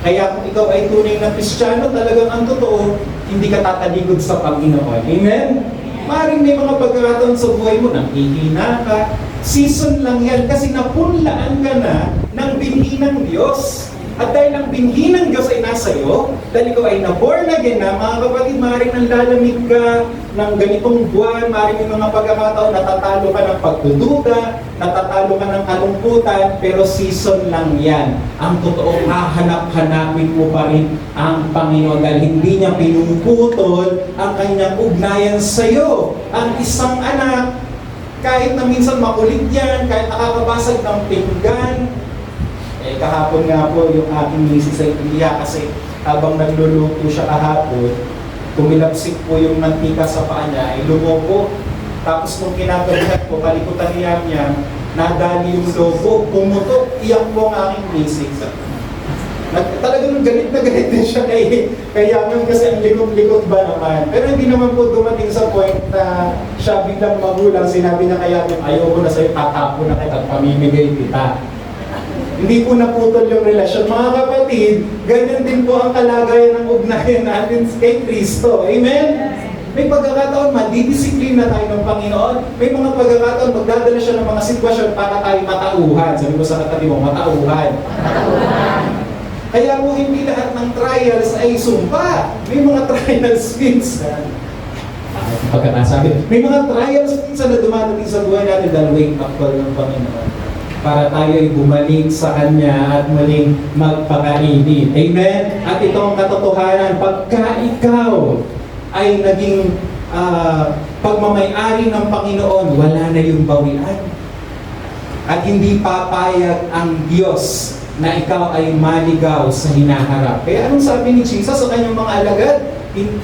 Kaya kung ikaw ay tunay na Kristiyano, talagang ang totoo, hindi ka tatalikod sa Panginoon. Amen? Maring may mga pagkakataon sa buhay mo, nakihina ka, season lang yan kasi napunlaan ka na ng binhi ng Diyos. At dahil ang binhi ng Diyos ay nasa iyo, dahil ikaw ay na-born again na, mga kapatid, maaaring nanlalamig ka ng ganitong buwan, maaaring may mga pagkakataon, natatalo ka ng pagdududa, natatalo ka ng kalungkutan, pero season lang yan. Ang totoo, hahanap-hanapin mo pa rin ang Panginoon dahil hindi niya pinuputol ang kanyang ugnayan sa iyo. Ang isang anak, kahit na minsan makulit yan, kahit nakakabasag ng pinggan, kahapon nga po yung aking misis ay iiyak kasi habang nagluluto siya kahapon, tumilapsik po yung mantika sa paa niya, ay lumoko. Tapos nung kinagabihan ko, palikutan niya, nadali yung lobo, pumutok, iyak po ang aking misis. Talagang galit na galit din siya kay Yaman kasi ang likot-likot ba naman. Pero hindi naman po dumating sa point na siya biglang magulang, sinabi niya kay Yaman, ayoko na sa'yo, tatapo na kita, pamimigay kita. Hindi po naputol yung relasyon. Mga kapatid, ganyan din po ang kalagayan ng ugnayan natin kay Kristo. Amen? May pagkakataon, madidisiplina tayo ng Panginoon. May mga pagkakataon, magdadala siya ng mga sitwasyon para tayo matauhan. Sabi ko sa katabi mo, matauhan. Kaya po hindi lahat ng trials ay sumpa. May mga trials minsan. Pagkakasabi, may mga trials minsan na dumadating sa buhay natin dahil wake up call ng Panginoon para tayo ay bumalik sa Kanya at muling magpakainit. Amen? At ito ang katotohanan, pagka ikaw ay naging pagmamay-ari ng Panginoon, wala na yung bawian. At hindi papayag ang Diyos na ikaw ay maligaw sa hinaharap. Kaya anong sabi ni Jesus sa kanyang mga alagad?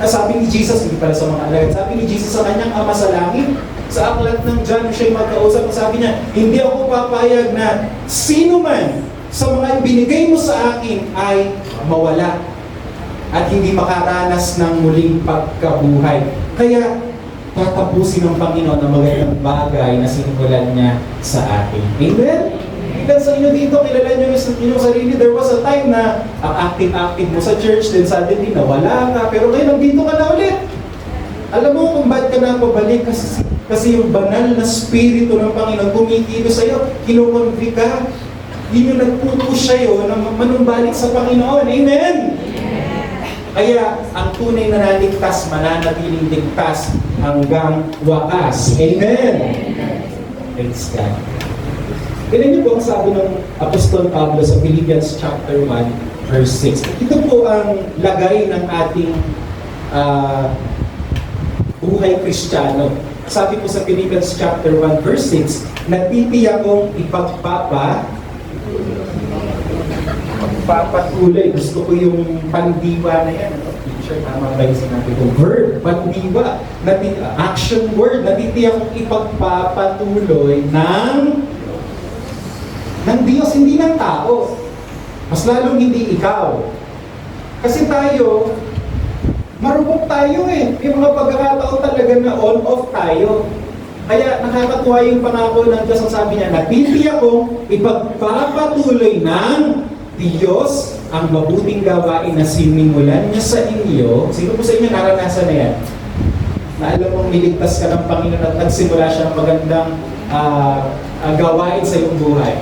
Sabi ni Jesus, hindi pala sa mga alagad, sabi ni Jesus sa kanyang Ama sa langit, sa aklat ng John, siya'y magkausap, sabi niya, hindi ako papayag na sino man sa mga ibinigay mo sa akin ay mawala at hindi makaranas ng muling pagkabuhay. Kaya, tatapusin ng Panginoon ang magandang bagay na sinukulan niya sa atin. Amen? Ilan sa inyo dito, kilala niyo yung sarili, there was a time na ang active-active mo sa church, then suddenly nawala ka, pero ngayon nandito ka na ulit. Alam mo kung ba't ka na pabalik? Kasi yung banal na spirito ng Panginoon kumikilos sa iyo, kinukonvict ka, yun yung nagpupush sa iyo na manumbalik sa Panginoon. Amen? Kaya ang tunay na naligtas, mananatiling ligtas hanggang wakas. Amen? Praise God. Tignan niyo po ang sabi ng Apostol Pablo sa Philippians chapter 1, verse 6. Ito po ang lagay ng ating buhay Kristiyano. Sabi po sa Philippians chapter 1, verse 6, natitiyak kong ipagpapatuloy. Gusto ko yung pandiwa na yan. Teacher, tama ba yung sinabi ko? Verb, pandiwa. Action word. Natitiyak kong ipagpapatuloy ng Diyos, hindi ng tao. Mas lalong hindi ikaw. Kasi tayo, marupok tayo eh. May mga pagkakataon talaga na on-off tayo. Kaya nakakatuwa yung pangako ng Diyos. Ang sabi niya, natiti akong ipagpapatuloy ng Diyos ang mabuting gawain na sinimulan niya sa inyo. Sino po sa inyo naranasan na yan? Na alam mong niligtas ka ng Panginoon at nagsimula siya ng magandang gawain sa iyong buhay.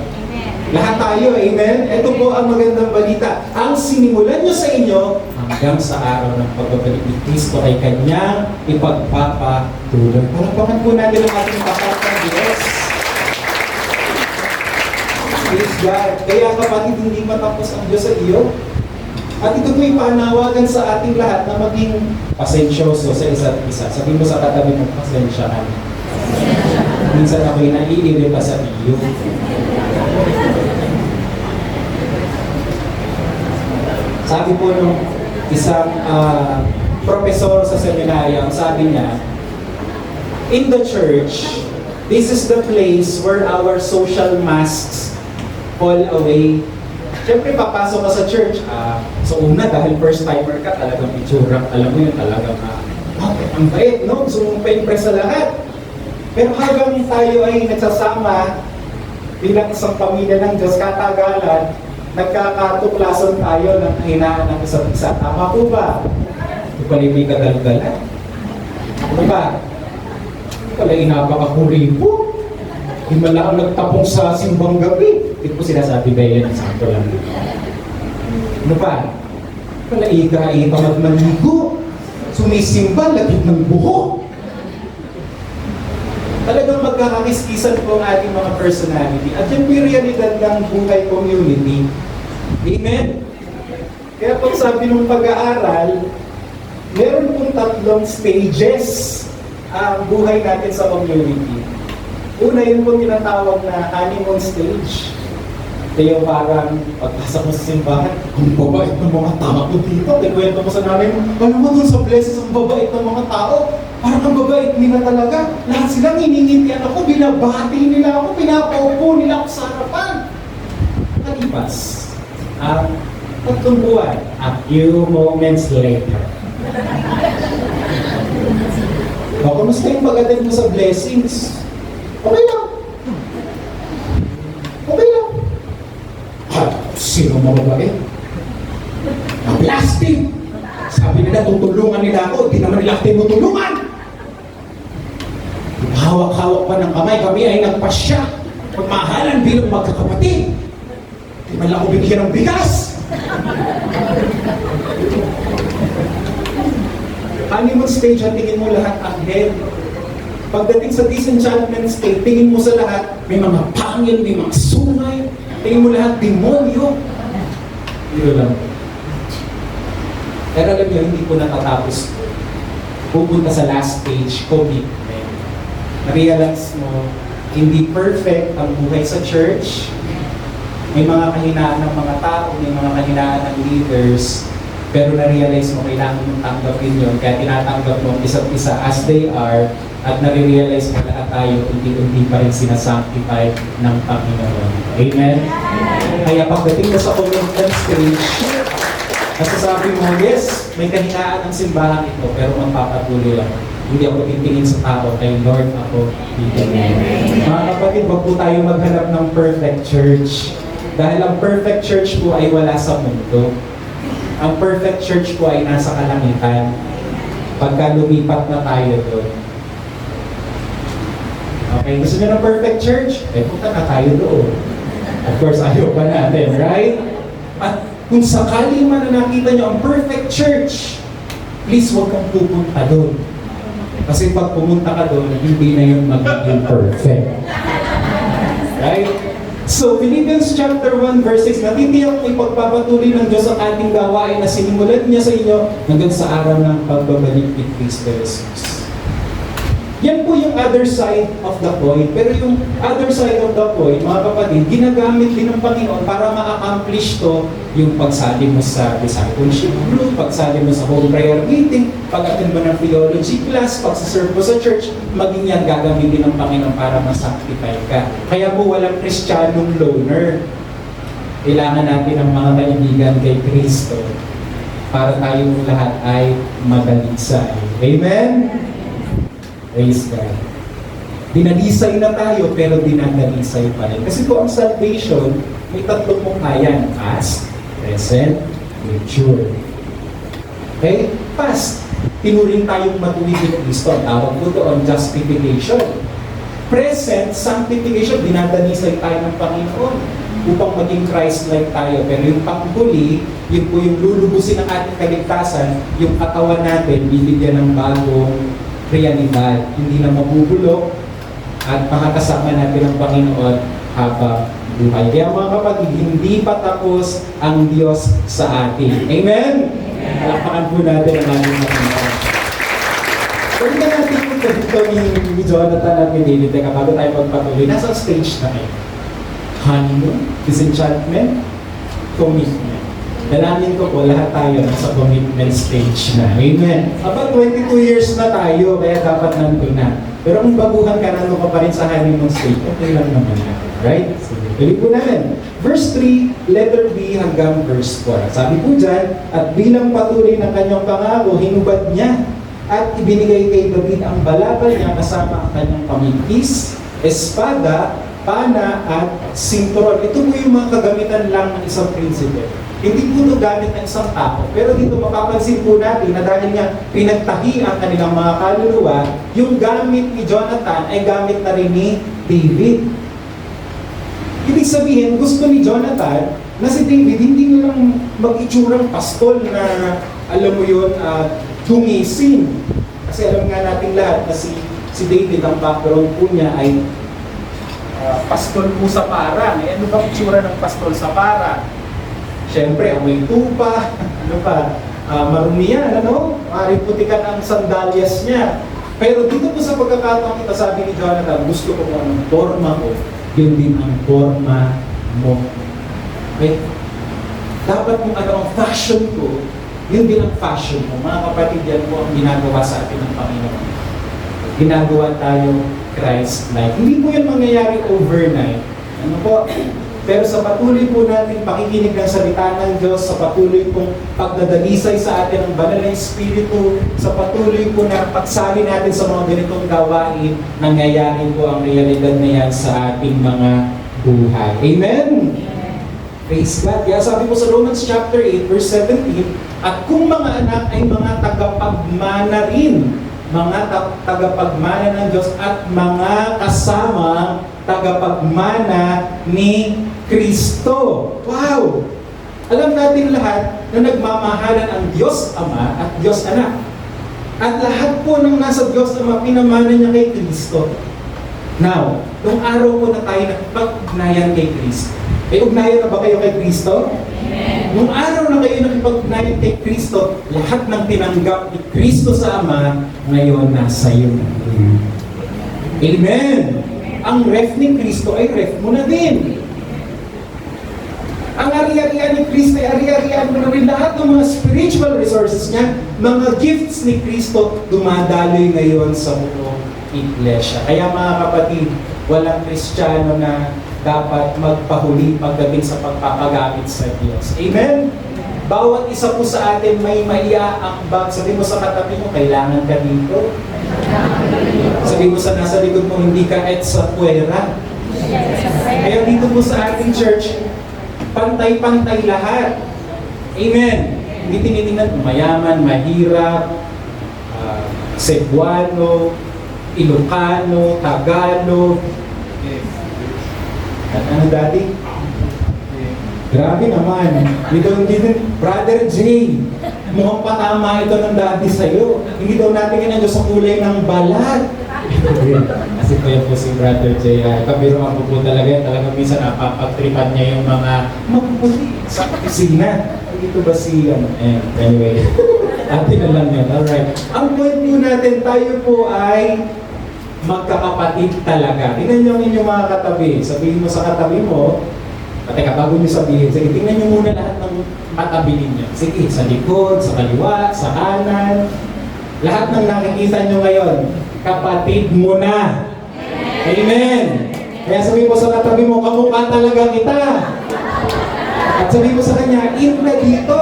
Lahat tayo, amen? Ito po ang magandang balita. Ang sinimulan niyo sa inyo hanggang sa araw ng pagbabalik ni Kristo ay Kanyang ipagpapatuloy. Palakpakan po natin ang ating kapatang Diyos. Praise God. Kaya kapatid, hindi matapos ang Diyos sa iyo. At ito po'y panawagan sa ating lahat na maging pasensyoso sa isa't isa. Sabihin mo sa katabi mo, pasensya ka. Minsan ako'y naiirita sa iyo. Sabi po nung isang profesor sa seminaryo, sabi niya, in the church, this is the place where our social masks fall away. Siyempre, papasok ka sa church, so una, dahil first timer ka, talagang itsura, alam mo yun, talagang, ang bait, no? Gusto mong pa-impress sa lahat. Pero habang tayo ay nagsasama, bilang isang pamilya ng Diyos, katagalan, nagkakatuklasan tayo ng kahinaan ng isa't isa. Tama po ba? Ito pala yung may kadaldalan. Ano ba? Ito pala yung napakakuripo. Hindi man lang nagtapong sa simbang gabi. Ito po sinasabi ba yan? Sakto lang. Ano ba? Ito pala iga-itamad maligo. Sumisimba, lapit ng buhok. Talagang magkakakiskisan po ang ating mga personality. At yung realidad ng buhay community. Amen? Kaya pag sabi ng pag-aaral, meron pong 3 stages ang buhay natin sa community. Una, yun po tinatawag na honeymoon stage. Kaya parang pagpasok mo sa simbahan, ang babait ng mga tao dito. Ikwento mo sa nanay mo, alam mo dun sa blessings, ang babait ng mga tao. Parang ang babait nila talaga. Lahat silang hiningintian ako, binabati nila ako, pinapaupo nila ako sa harapan. Nakalipas. Ang 3 buwan, a few moments later. Kumusta yung pag-attend mo sa blessings? Okay lang. Okay lang. Sino mga babae? Na plastic! Sabi nila, tutulungan nila ako, di naman nila tinutulungan! Hawak-hawak pa ng kamay, kami ay nagpasya. Pagmahalan bilang magkakapatid. Di man lang ako binigyan ng bigas. Honeymoon stage, at tingin mo lahat ahead. Pagdating sa disenchantment state, tingin mo sa lahat, may mga pangil, may mga sungay. Tingin mo lahat, demonyo. Dito lang. Pero alam niyo, hindi po natatapos. Pupunta sa last stage, commitment. Realize mo, hindi perfect ang buhay sa church. May mga kahinaan ng mga tao, may mga kahinaan ng leaders. Pero na-realize mo, kailangan mong tanggapin yun. Kaya tinatanggap mo isa't isa as they are. At nare-realize mo lahat tayo, unti-unti pa rin sinasanctify ng Panginoon. Amen? Kaya pagdating mo sa commitment stage, nasasabi mo, yes, may kahinaan ng simbahan ito, pero magpapatuloy lang. Hindi ako titingin sa tao, kay Lord ako titingin. Mga kapatid, wag po tayo maghanap ng perfect church. Dahil ang perfect church po ay wala sa mundo. Ang perfect church po ay nasa kalangitan. Pagka lumipat na tayo doon. Okay, gusto nyo ng perfect church? Eh, punta na tayo doon. Of course, ayaw pa natin, right? At kung sakali man na nakita nyo ang perfect church, please huwag kang pupunta doon. Kasi pag pumunta ka doon, hindi na yun magiging perfect. Right? So, Philippians chapter 1 verse 6, natitiyak ay pagpapatuloy ng Diyos ang ating gawain na sinimulan niya sa inyo hanggang sa araw ng pagbabalik ni Kristo Jesus. Yan po yung other side of the coin. Pero yung other side of the coin, mga kapatid, ginagamit din ng Panginoon para ma-accomplish to yung pagsali mo sa discipleship group, pagsali mo sa home prayer meeting, pag-attend mo ng theology class, pagsaserve mo sa church, maging yan gagamitin ng Panginoon para ma-sanctify ka. Kaya po walang Kristiyanong loner. Kailangan natin ng mga kaibigan kay Kristo. para tayong lahat ay madalisay. Amen? Praise God. Dinalisay na tayo pero dinadalisay pa rin. Kasi po ang salvation, may tatlong mukha yan. Past, present, future. Okay? Past, tinuring tayong matuwid ni Kristo. Ang tawag po doon, justification. Present, sanctification, dinadalisay tayo ng Panginoon upang maging Christ-like tayo. Pero yung panghuli, yun po yung lulubusin ng ating kaligtasan, yung katawan natin, bibigyan ng bagong realidad. Hindi na mabubulok at makakasama natin ang Panginoon habang buhay. Kaya mga kapatid, hindi pa tapos ang Diyos sa atin. Amen? Palakpakan po natin ang ating Panginoon. Pwede na natin yung dito ni Jonathan at ni David. Teka, bago tayo magpatuloy, nasa stage na kayo. Honeymoon, disenchantment, commitment. Dalangin ko po, lahat tayo nasa commitment stage na. Amen. About 22 years na tayo, kaya dapat nandun na. Pero kung baguhan ka, nandun ka pa rin sa honeymoon stage, okay lang naman natin. Right? So, tuloy po namin. Verse 3, letter B hanggang verse 4. Sabi po dyan, at bilang patuloy ng kanyang pangako, hinubad niya at ibinigay kay David ang balakal niya kasama ang kanyang pamigkis, espada, pana at sinturon. Ito po yung mga kagamitan lang ng isang prinsipe. Hindi po ito gamit ng isang tao. Pero dito mapapansin po natin na dahil nga pinagtahi ang kanilang mga kaluluwa, yung gamit ni Jonathan ay gamit na rin ni David. Ibig sabihin, gusto ni Jonathan na si David hindi na lang mag-itsurang pastol na, alam mo yun, tungisin. Kasi alam nga natin lahat na si David, ang background po niya ay pastol po sa parang. Ano ba itsura ng pastol sa parang? Siyempre, amoy tupa, ano pa, marumi yan, ano? Maaaring putikan ang sandalyas niya. Pero dito po sa pagkakataong ito, sabi ni Jonathan, gusto ko kung anong forma ko, yun din ang forma mo. Okay? Dapat kung ano ang fashion ko, yun din ang fashion mo. Mga kapatid, yan po ang ginagawa sa atin ng Panginoon. Ginagawa tayo Christ-like. Hindi po yan mangyayari overnight. Ano po? Pero sa patuloy po natin pakikinig ng salita ng Diyos, sa patuloy pong pagdadalisay sa atin ng banal na Espiritu, sa patuloy po na pagsali natin sa mga ganitong gawain, nangyayari po ang realidad na yan sa ating mga buhay. Amen? Praise God. Kaya sabi po sa Romans chapter 8, verse 17, at kung mga anak ay mga tagapagmana rin, mga tagapagmana ng Diyos at mga kasama tagapagmana ni Kristo. Wow! Alam natin lahat na nagmamahalan ang Diyos Ama at Diyos Anak. At lahat po ng nasa Diyos Ama, pinamana niya kay Kristo. Now, nung araw po na tayo nakipag-ugnayan kay Kristo. Ugnayan na ba kayo kay Kristo? Amen. Nung araw na kayo nakipag-ugnayan kay Kristo, lahat ng tinanggap ni Kristo sa Ama, ngayon nasa iyo na. Amen! Ang ref ni Kristo ay ref mo na din. Ang ari-arian ni Kristo ay ari-arian mo na rin. Lahat ng mga spiritual resources niya, mga gifts ni Kristo, dumadaloy ngayon sa buong iglesia. Kaya mga kapatid, walang Kristiyano na dapat magpahuli pagdating sa pagpapagamit sa Diyos. Amen? Bawat isa po sa atin may maiaambag. Sabi mo sa katabi mo, kailangan ka dito. Sabi mo sa nasa likod mo, hindi ka et sa puwera. Kaya dito po sa ating church, pantay-pantay lahat. Amen. Hindi tinitingnan mayaman, mahirap, Cebuano, Ilocano, Tagalog. At ano dati? Grabe naman. Dito, Brother J, mukhang patama ito ng dati sa'yo. Hindi daw natin ganyan sa kulay ng balat. Kasi po yan po si Brother J. Kabiruan po talaga. Talagang minsan napapagtripan niya yung mga mapuputi sa kusina. Dito ba si anyway. Atin na lang yan. Alright. Ang point po natin, tayo po ay magkakapatid talaga. Tingnan niyo ang inyong mga katabi. Sabihin mo sa katabi mo, teka, bago niyo sabihin, sige, tingnan niyo muna lahat ng katabi ninyo. Sige, sa likod, sa kaliwa, sa kanan. Lahat ng nakikita niyo ngayon, kapatid mo na. Amen! Kaya sabihin mo sa katabi mo, kamukha talaga kita. At sabihin mo sa kanya, in na dito.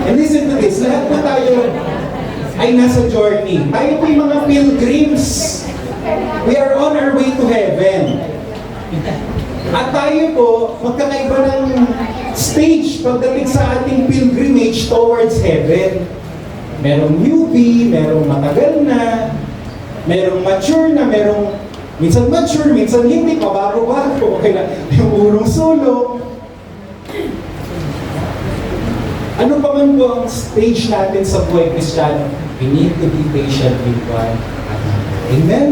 And listen to this, lahat po tayo ay nasa journey. Tayo po yung mga pilgrims. We are on our way to heaven. At tayo po, magkakaiba ng stage pagdating sa ating pilgrimage towards heaven. Merong newbie, merong matagal na, merong mature na, merong minsan mature, minsan hindi, pabago-bago. Okay na, yung urong sulong. Ano pa man po ang stage natin sa buhay Kristiyano, we need to be patient with one another. Amen?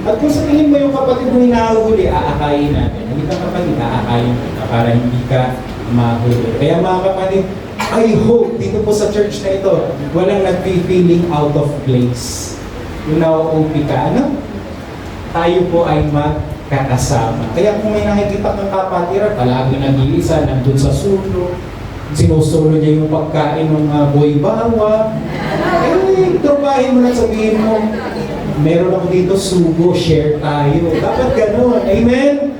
At kung sa tingin mo yung kapatid mo hinahuli, aakayin natin. Hindi ka kapatid, aakayin kita para hindi ka mahuli. Kaya mga kapatid, I hope dito po sa church na ito, walang nag-feeling out of place. Yung na-OP ka, ano? Tayo po ay magkakasama. Kaya kung may nakikita kang kapatiran, palagi nag-iisa, nandun sa sulo, sinusulo niya yung pagkain ng boy bawa. Eh, tropahin mo lang, sabihin mo, meron ako dito sugo, share tayo. Dapat ganun. Amen?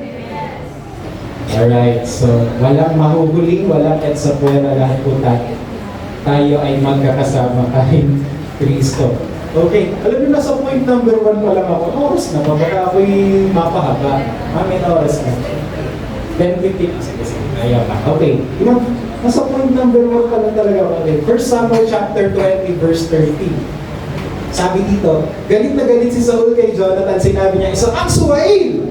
Alright, so walang mahuhuling, walang etsa puwera, lahat po tayo ay magkakasama kay Kristo. Okay, alam niyo na sa point number 1 pa lang ako. Oras na ba? Baka ako'y mapahaba. May oras na. 10:15. Sige, kaya pa. Okay, nasa point number 1 pa lang talaga ako. 1 Samuel chapter 20 verse 13. Sabi dito, galit na galit si Saul kay Jonathan. Sinabi niya, isang Aksuail!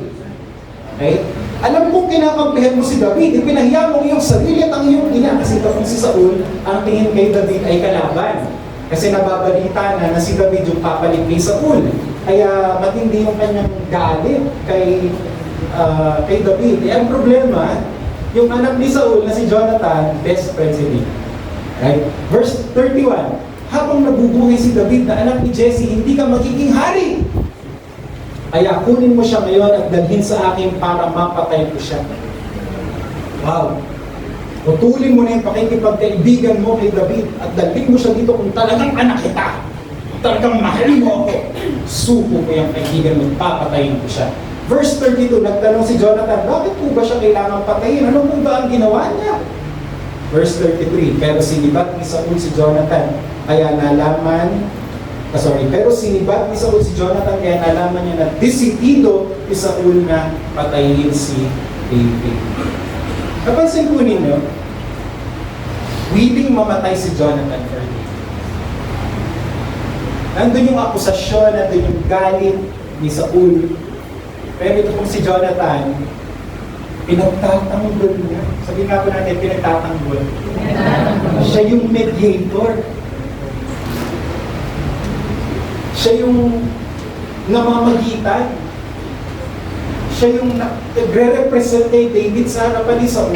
Okay? Alam kong kinakampihan mo si David, ipinahiya mo iyong sarili at ang iyong ina. Kasi kapag si Saul, ang tingin kay David ay kalaban. Kasi nababalita na si David yung papalit kay Saul. Kaya matindi yung kanyang galit kay David. Eh, ang problema, yung anak ni Saul na si Jonathan, best friend si David. Right? Verse 31, habang nabubuhay si David na anak ni Jesse, hindi ka magiging hari. Kaya kunin mo siya ngayon at dalhin sa akin para mapatay ko siya. Wow! Putulin mo na yung pakikipagkaibigan mo kay David at dalhin mo siya dito kung talagang anak kita. Kung talagang mahal mo ako. Suko ko yung kaibigan mo, papatayin ko siya. Verse 32, nagtanong si Jonathan, bakit po ba siya kailangang patayin? Ano po ba ang ginawa niya? Verse 33, pero sinibat ni Saul si Jonathan, kaya nalaman, pero sinibat ni Saul si Jonathan, kaya nalaman niya na disidido ni Saul na patayin si David. Napansin po ninyo, willing mamatay si Jonathan for David. Nandun yung akusasyon, nandun yung galit ni Saul. Pero ito kung si Jonathan, pinagtatanggol niya. Sabi nga po natin, pinagtatanggol. Siya yung mediator. Siya yung namamagitan. Siya yung nagre-represent kay David sa harapan ni Saul.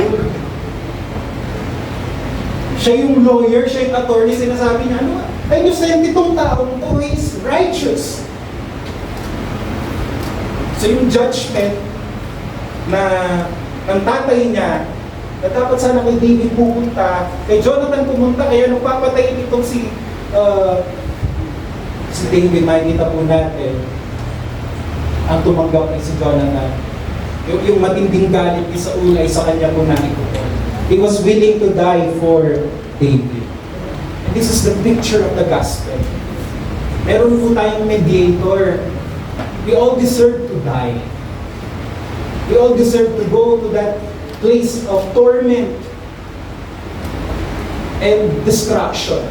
Siya yung lawyer, siya yung attorney, sinasabi niya, ano? Ay, you sent itong taong to, is righteous. So yung judgment na ng tatay niya, na dapat sana kay David pupunta, kay Jonathan pumunta, kaya nung papatayin itong si David, makikita po natin, ang tumanggap ay si Jonathan. Yung matinding galit ni Saul ay sa kanya po nakikita. He was willing to die for David. And this is the picture of the gospel. Meron po tayong mediator. We all deserve to die. We all deserve to go to that place of torment and destruction.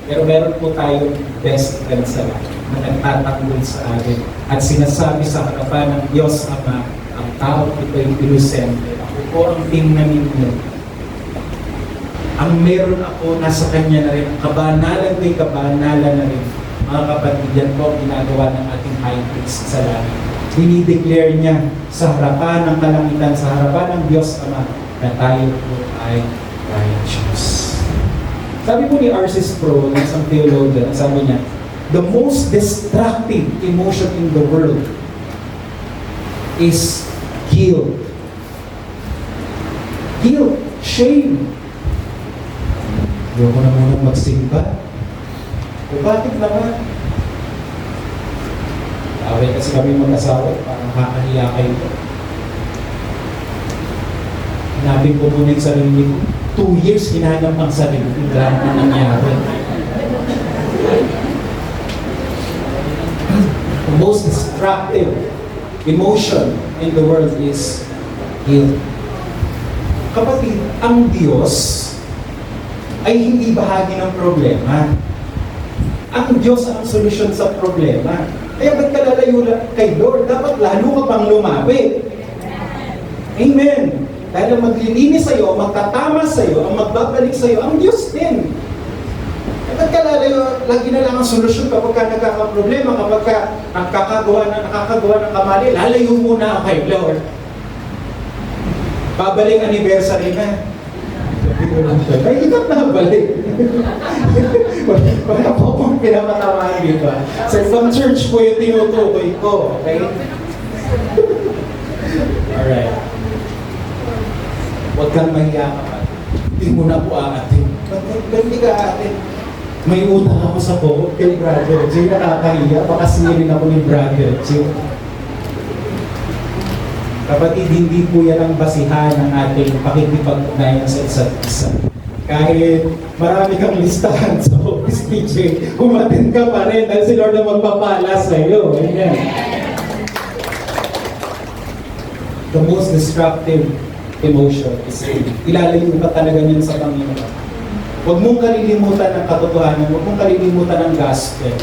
Pero meron po tayong best friend sa lahat na nagtatanggol sa atin at sinasabi sa harapan ng Diyos Ama, ang tao ito ay inosente. Ako po ang tingnan ninyo. Ang meron ako, nasa Kanya na rin. Ang kabanalan ko'y kabanalan na rin. Mga kapatid, yan po ang ginagawa ng ating high priest sa langit. Dinideclare niya sa harapan ng kalangitan, sa harapan ng Diyos Ama, na tayo po ay righteous. Sabi po ni R.C. Sproul, isang theologian, sabi niya, the most destructive emotion in the world is guilt. Guilt, shame. Ayoko na muna magsimba. O bakit naman? Away kasi kami mag-asawa, parang kakahiya kayo. Hanapin ko muna yung sarili ko. 2 years, hinahanap ang sarili ko. Grabe na nangyari. The most destructive emotion in the world is guilt. Kapatid, ang Diyos ay hindi bahagi ng problema. Ang Diyos ang solusyon sa problema. Kaya ba't ka lalayo kay Lord? Dapat lalo ka pang lumapit. Amen. Dahil ang maglilinis sa'yo, magtatama sa'yo, ang magbabalik sa'yo, ang Diyos din. Ba't ka lalayo, lagi na lang ang solusyon kapag ka nagkakaproblema, kapag ka nakakagawa ng kamali, lalayo muna ako kay Lord. Babalik anniversary na. Ay, ikot na balik. Wala po akong pinamatamaan dito. Sa ibang church po yung tinutukoy ko. Okay? Alright. Huwag kang mahiya ka. Hindi mo na po aatin. Ba't hindi ka aatin? May utang ako sa po kay Brother Jay. Nakakahiya. Baka sinilin ako ni Brother Jay. Kapatid, hindi po yan ang basihan ng ating pakikipag-ugnayan sa isa't isa. Kahit marami kang listahan sa office PJ, umatin ka pa rin dahil si Lord na magpapala sa iyo. Amen. The most destructive emotion is sin. Ilalayo ka talaga niyan sa Panginoon. Huwag mong kalilimutan ng katotohanan, huwag mong kalilimutan ng gospel.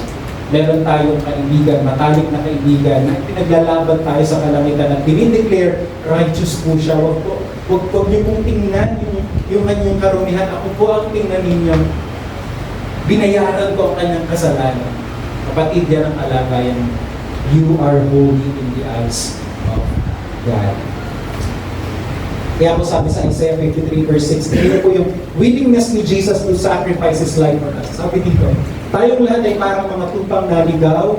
Meron tayong kaibigan, matalik na kaibigan, na pinaglalaban tayo sa kalangitan at dinideclare righteous po siya. Huwag niyo pong tingnan yung kanyang karumihan. Ako po ang tingnan ninyo. Binayaran ko ang kanyang kasalanan. Kapatid, yan ang kalagayan. You are holy in the eyes of God. Kaya po sabi sa Isaiah 53 verse 6, ito po yung willingness ni Jesus to sacrifice His life for us. Sabi dito, tayong lahat ay parang mga tupang naligaw.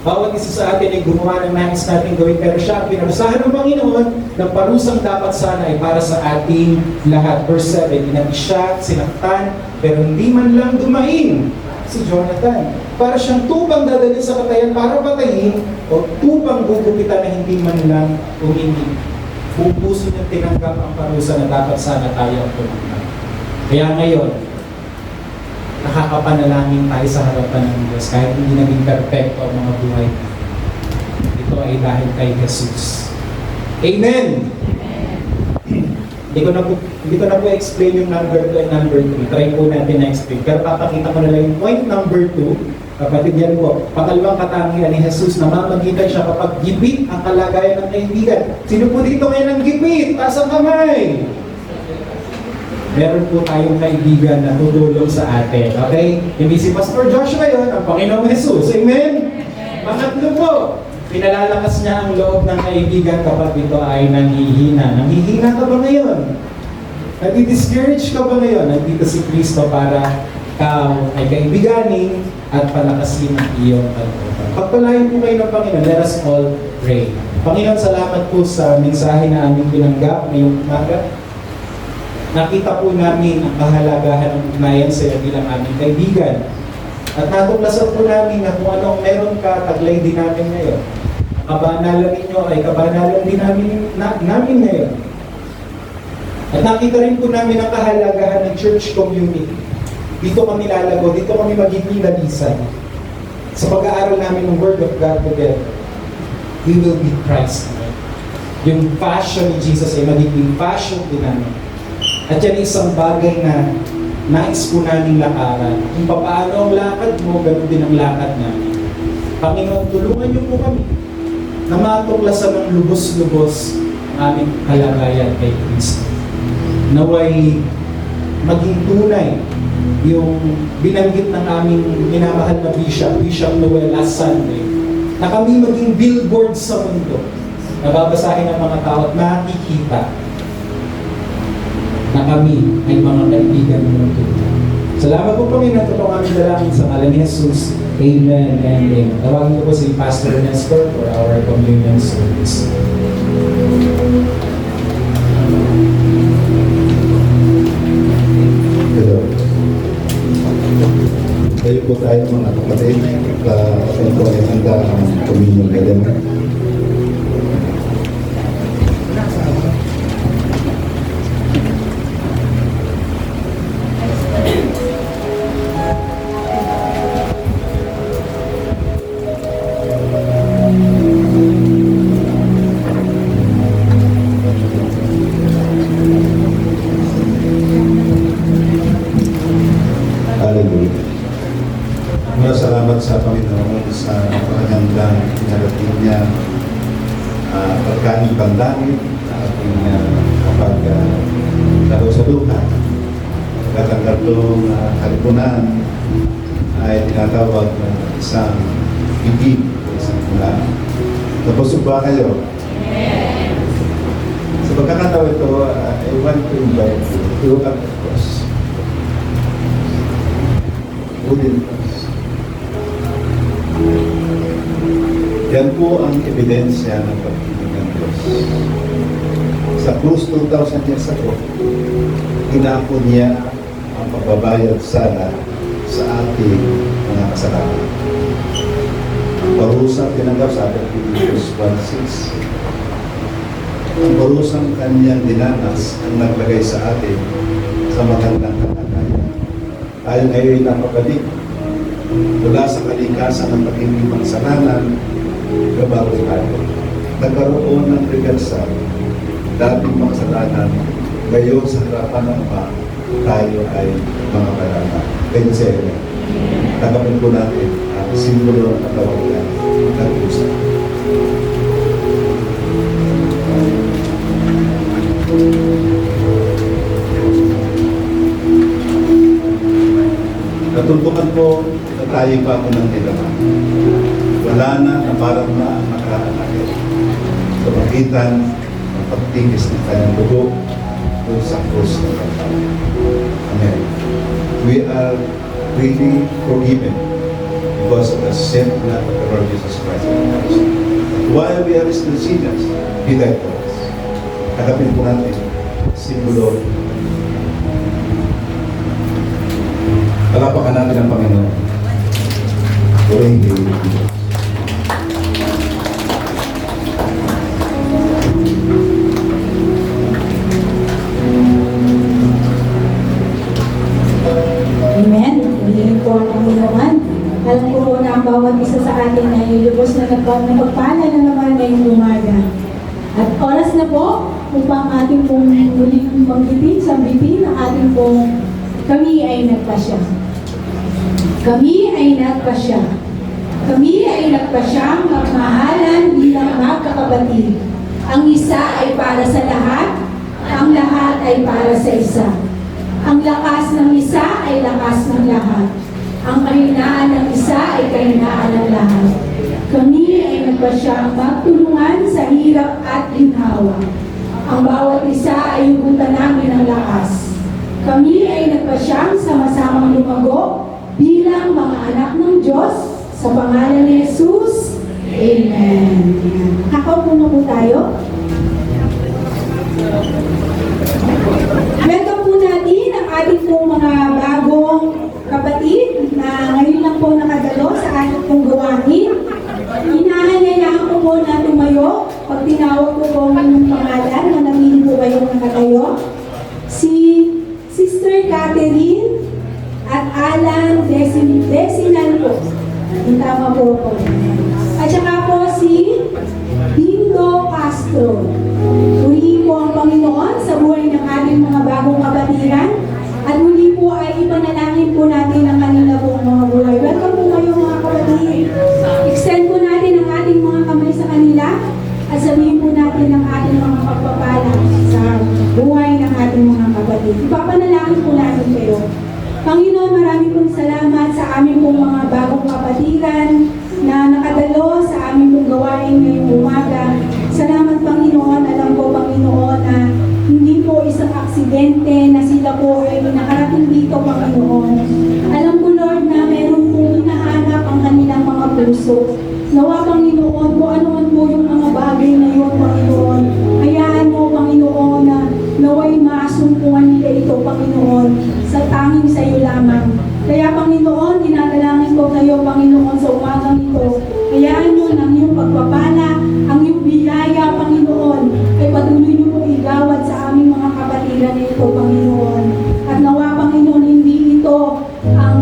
Bawat isa sa atin ay gumawa ng nais natin gawin, pero siya ang pinarusahan ng Panginoon ng parusang dapat sana ay para sa ating lahat. Verse 7, inabi siya, sinaktan, pero hindi man lang dumain si Jonathan. Para siyang tupang dadalhin sa katayan para patayin, o tupang gugupitan na hindi man lang umingin. Buong puso niyang tinanggap ang parusa na dapat sana tayo ang tumanggap. Kaya ngayon, nakakapanalangin tayo sa harapan ng Diyos kahit hindi naging perfecto ang mga buhay. Ito ay dahil kay Jesus. Amen! Hindi ko na po explain yung number 2 and number 3. Try po natin na explain. Pero papakita ko na lang yung point number 2. Kapatid, yan po. Pangalawang katangian ni Jesus, namamagitan siya kapag gipit ang kalagayan ng kaibigan. Sino po dito ngayon ang gipit? Taas ang kamay! Meron po tayong kaibigan na tutulong sa atin. Okay? Hindi si Pastor Joshua yun, ang Panginoong Jesus. Amen? Pangatlo po, pinalalakas niya ang loob ng kaibigan kapag ito ay nanghihina. Nanghihina ka ba ngayon? Nadi-discourage ka ba ngayon? Nandito si Kristo para ay kaibiganin at palakasin ang iyong kalooban. Pagpalain po kayo ng Panginoon, let us all pray. Panginoon, salamat po sa mensahe na aming pinanggap ngayong umaga. Nakita po namin ang kahalagahan ng ugnayan sa iyo bilang aming kaibigan. At natuklasan po namin na kung anong meron ka, taglay din namin ngayon. Kabanalan ninyo ay kabanalan din namin ngayon. At nakita rin po namin ang kahalagahan ng church community. Dito kami lalago, dito kami magiging lalisan. Sa pag-aaral namin ng Word of God together, we will be Christ. Yung passion ni Jesus ay magiging passion din namin. At yan isang bagay na nais po namin lakaran. Kung paano ang lakad mo, ganoon din ang lakad namin. Panginoon, tulungan niyo po kami na matuklasan ng lubos-lubos ang aming kalagayan kay Kristo. Naway maging tunay yung binanggit ng aming minamahal na Bishop Noel last Sunday, na kami maging billboard sa mundo, nababasahin ng mga tao at makikita na kami ay mga kaibigan ng mundo. Salamat po Panginoon, ito ang aming dalangin sa ngalan ni Jesus. Amen and amen. Tawagin ko po si Pastor Nestor for our communion service. Tayo po tayo mga kapatid, ito po ay handa ang communion element. pinarating niya pagkain pandangit na ating kapag laro sa luha. Pagkatanggal itong kalipunan ay tinatawag na isang bigig, isang mula. Tapos ba kayo? Sa pagkakataon ito, I want to invite you to look at the cross. Wooden cross. Yan po ang ebidensya ng pag-ibig ng Diyos. Sa krus 2,000 years ago, tinapon niya ang pagbabayad sala sa ating mga kasalanan. Ang parusa tinanggap sa ating Philippians 1:6. Ang parusang kanyang dinanas ang naglagay sa atin sa magandang kalagayan. Tayo ngayon napabalik mula sa kalikasan ng pagiging magsalanan, gabago tayo. Nagkaroon ng reversal, dating makasalanan, ngayon sa harapan ng Ama, tayo ay mga karama. Kaya sa'yo, tagapin po natin ang simbolo ng katawagan ng pusa. Natulungan po na tayo pa ako ng nilaman. Wala na parang na ang nakaraan sa magitan ng pagtingis ng kanyang dugo doon sa krus ng Kalbaryo. Amen. We are really forgiven because of the shed blood of the Lord Jesus Christ. While we are still sinners, He died for us. Tagapin po natin, simbolo. Palapakan natin ang Panginoon. Purihin kayo. Amen. Purihin po ang Panginoon. Alam ko po na ang bawat isa sa atin ay lubos na nagpapala na naman ngayong umaga. At oras na po upang ating pong muling magbitin, sambitin ang ating pong kami ay nagpasya. Kami ay nagpasya. Kami ay nagpasyang magmahalan bilang magkakapatid. Ang isa ay para sa lahat, ang lahat ay para sa isa. Ang lakas ng isa ay lakas ng lahat. Ang kahinaan ng isa ay kahinaan ng lahat. Kami ay nagpasyang magtulungan sa hirap at ginhawa. Ang bawat isa ay hugutan namin ng lakas. Kami ay nagpasyang sama-samang lumago bilang mga anak ng Diyos sa pangalan ni Jesus. Amen. Kakaupo na po tayo. Welcome po natin ang ating pong mga bagong kapatid na ngayon lang po nakadalo sa ating pong gawain. Hinahayaan ko po na tumayo pag tinawag ko po ang inyong pangalan na namili po kayong nakatayo. Si Sister Catherine at Alan Desinal po. Yung tama po po. At saka po si Dindo Castro. Muli po ang Panginoon sa buhay ng ating mga bagong kabatiran. At muli po ay ipanalangin po natin ang kanila pong mga buhay. Welcome po kayo mga kapatid. Extend po natin ang ating mga kamay sa kanila at sabihin po natin ang ating mga pagpapala sa buhay ng ating mga kapatid. Ipapanalangin po natin kayo. Panginoon, marami pong salamat sa aming pong mga bagong kapatiran na nakadalo sa aming pong gawain ngayong umaga. Salamat Panginoon, alam ko Panginoon na hindi po isang aksidente na sila po ay nakarating dito Panginoon. Alam ko Lord na meron pong hinahanap ang kanilang mga puso. Nawa Panginoon, kung ano man po yung mga bagay na yun Panginoon. Hayaan mo Panginoon na naway masumpungan nila ito Panginoon sa tanging sa iyo lamang. Kaya Panginoon, dinadalangin ko kayo Panginoon sa umagang ito. Hayaan nyo ng iyong pagpapala, ang iyong biyaya Panginoon, ay patuloy nyo pong igawad sa aming mga kapatiran na ito Panginoon. At nawa Panginoon, hindi ito ang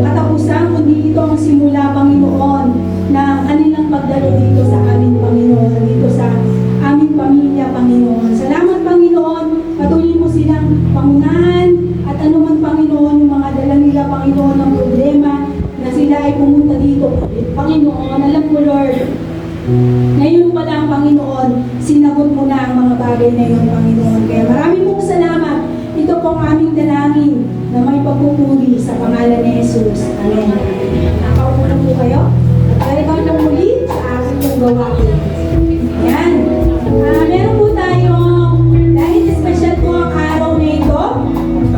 katapusan, kundi ito ang simula Panginoon ng kanilang pagdalo dito sa amin Panginoon, dito sa aming pamilya Panginoon. Salamat Panginoon, patuloy mo silang pangunahan at anuman Panginoon yung mga dala nila Panginoon ng problema na sila ay pumunta dito. Panginoon, alam mo Lord Ngayon pa lang, Panginoon, sinagot mo na ang mga bagay na yun, Panginoon. Kaya maraming pong salamat. Ito pong aming dalangin na may pagpupuri sa pangalan ni Jesus. Amen. Nakaupo na po kayo. Talagang na muli sa aking pong gawain. Yan. Meron po tayong, dahil special po ang araw na ito,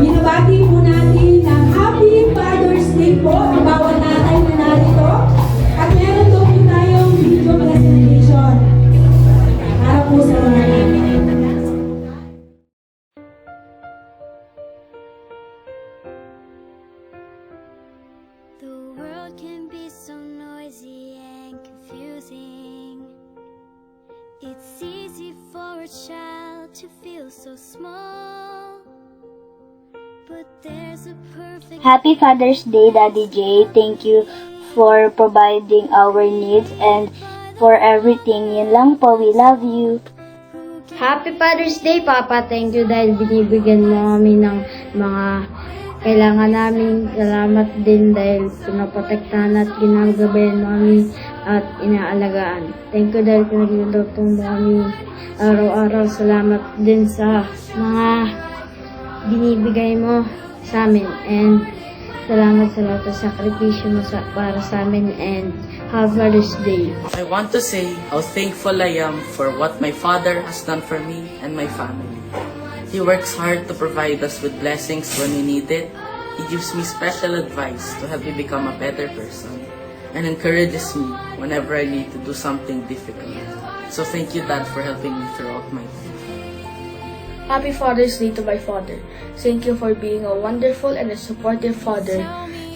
binabati po natin ng Happy Father's Day po ang bawat tatay na narito. At meron po tayong video presentation para po sa mga tatay. The world can be so noisy and confusing. It's easy for a child to feel so small, but there's a perfect Happy Father's Day, Daddy J. Thank you for providing our needs and for everything. Yun lang po. We love you. Happy Father's Day, Papa. Thank you dahil binibigyan mo kami ng mga kailangan namin. Salamat din dahil pinaprotektahan at ginagabayan mo kami at inaalagaan. Thank you dahil pinaglulutong mo kami araw-araw. Salamat din sa mga binibigay mo sa amin. And salamat sa lahat ng sakripisyo mo para sa amin. And Happy Father's Day. I want to say how thankful I am for what my father has done for me and my family. He works hard to provide us with blessings when we need it. He gives me special advice to help me become a better person and encourages me whenever I need to do something difficult. So thank you, Dad, for helping me throughout my life. Happy Father's Day to my father. Thank you for being a wonderful and a supportive father.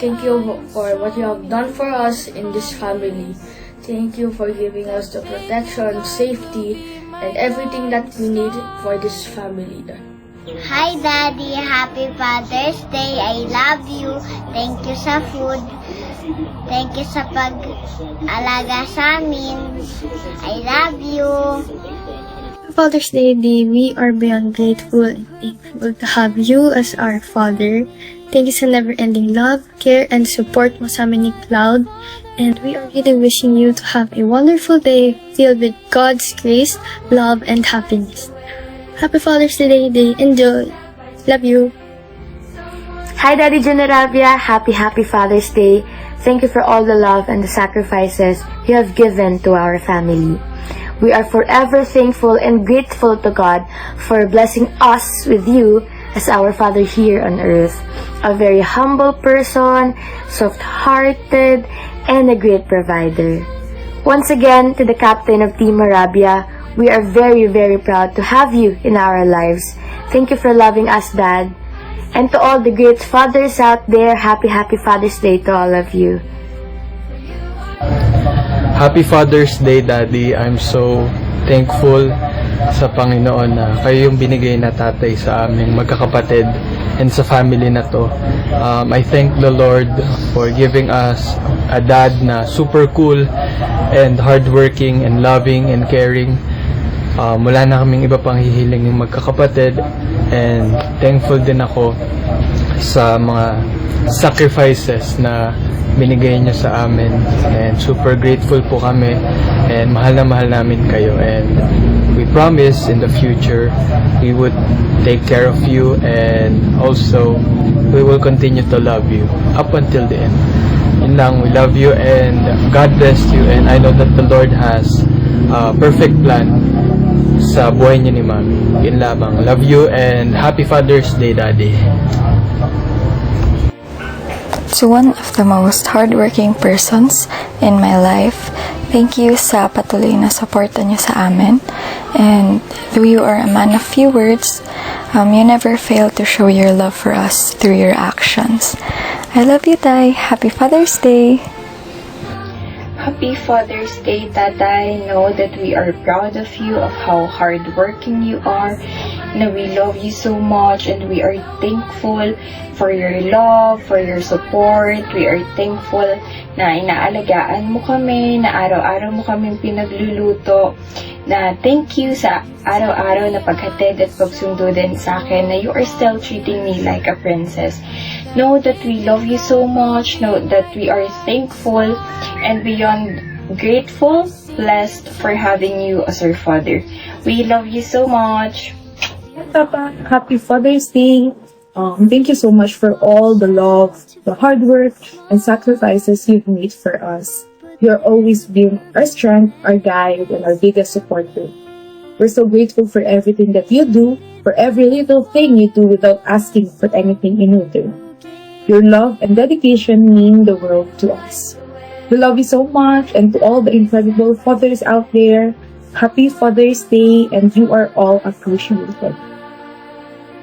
Thank you for what you have done for us in this family. Thank you for giving us the protection, safety, and everything that we need for this family. Hi, Daddy. Happy Father's Day. I love you. Thank you sa food. Thank you sa pag-alaga sa amin. I love you. Father's Day, we are beyond grateful and thankful to have you as our Father. Thank you sa never-ending love, care, and support mo sa amin ni Cloud. And we are really wishing you to have a wonderful day filled with God's grace, love, and happiness. Happy Father's Day. Enjoy. Love you. Hi, Daddy Generavia. Happy Father's Day. Thank you for all the love and the sacrifices you have given to our family. We are forever thankful and grateful to God for blessing us with you as our Father here on earth. A very humble person, soft-hearted, and a great provider. Once again, to the captain of Team Arabia, we are very, very proud to have you in our lives. Thank you for loving us, Dad. And to all the great fathers out there, happy Father's Day to all of you. Happy Father's Day, Daddy. I'm so thankful sa Panginoon na kayo yung binigay na tatay sa aming magkakapatid and sa family na to. I thank the Lord for giving us a dad na super cool and hardworking and loving and caring. Wala na kaming iba pang hihiling ng magkakapatid, and thankful din ako sa mga sacrifices na binigay niyo sa amin, and super grateful po kami, and mahal na mahal namin kayo, and we promise in the future we would take care of you, and also we will continue to love you up until the end. Yun lang, we love you and God bless you, and I know that the Lord has a perfect plan sa buhay niyo ni Mami. Yun lamang. Love you and Happy Father's Day, Daddy. To one of the most hardworking persons in my life, thank you sa patuloy na suporta niyo sa amin. And though you are a man of few words, you never fail to show your love for us through your actions. I love you, Tay. Happy Father's Day. Happy Father's Day, Tata. I know that we are proud of you, of how hardworking you are, and we love you so much, and we are thankful for your love, for your support. We are thankful na inaalagaan mo kami, na araw-araw mo kaming pinagluluto, na thank you sa araw-araw na paghatid at pagsundo din sa akin, na you are still treating me like a princess. Know that we love you so much, know that we are thankful and beyond grateful blessed for having you as our father. We love you so much. Papa, happy Father's Day. Thank you so much for all the love, the hard work, and sacrifices you've made for us. You're always been our strength, our guide, and our biggest supporter. We're so grateful for everything that you do, for every little thing you do without asking for anything in return. Your love and dedication mean the world to us. We love you so much, and to all the incredible fathers out there, happy Father's Day, and you are all appreciated.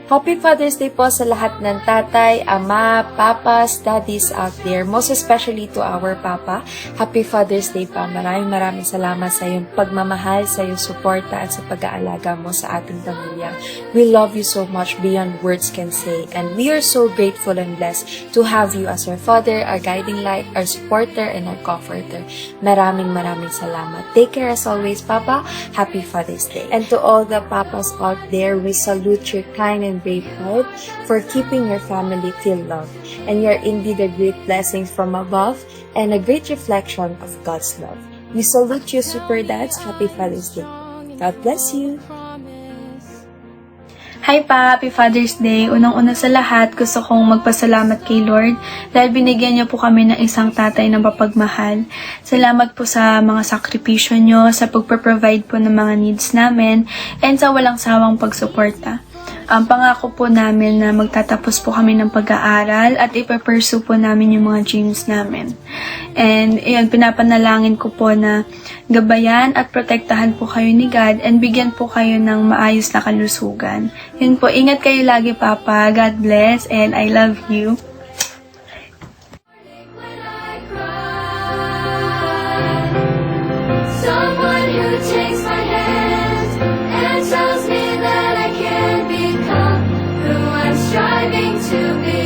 Happy Father's Day po sa lahat ng tatay, ama, papas, daddies out there. Most especially to our papa. Happy Father's Day pa. Maraming salamat sa iyong pagmamahal, sa iyong suporta at sa pag-aalaga mo sa ating pamilya. We love you so much beyond words can say. And we are so grateful and blessed to have you as our father, our guiding light, our supporter, and our comforter. Maraming salamat. Take care as always, Papa. Happy Father's Day. And to all the papas out there, we salute your kind and brave heart for keeping your family feel loved. And you're indeed a great blessing from above and a great reflection of God's love. We salute you, Super Dads. Happy Father's Day. God bless you. Hi pa! Happy Father's Day! Unang-una sa lahat, gusto kong magpasalamat kay Lord dahil binigyan niyo po kami ng isang tatay na mapagmahal. Salamat po sa mga sakripisyo niyo, sa pagpaprovide po ng mga needs namin, and sa walang sawang pagsuporta. Pangako po namin na magtatapos po kami ng pag-aaral at ipapursue po namin yung mga dreams namin. And yun, pinapanalangin ko po na gabayan at protektahan po kayo ni God and bigyan po kayo ng maayos na kalusugan. Yun po, ingat kayo lagi, Papa. God bless and I love you. Someone who takes my hand and tells me that I can become who I'm striving to be.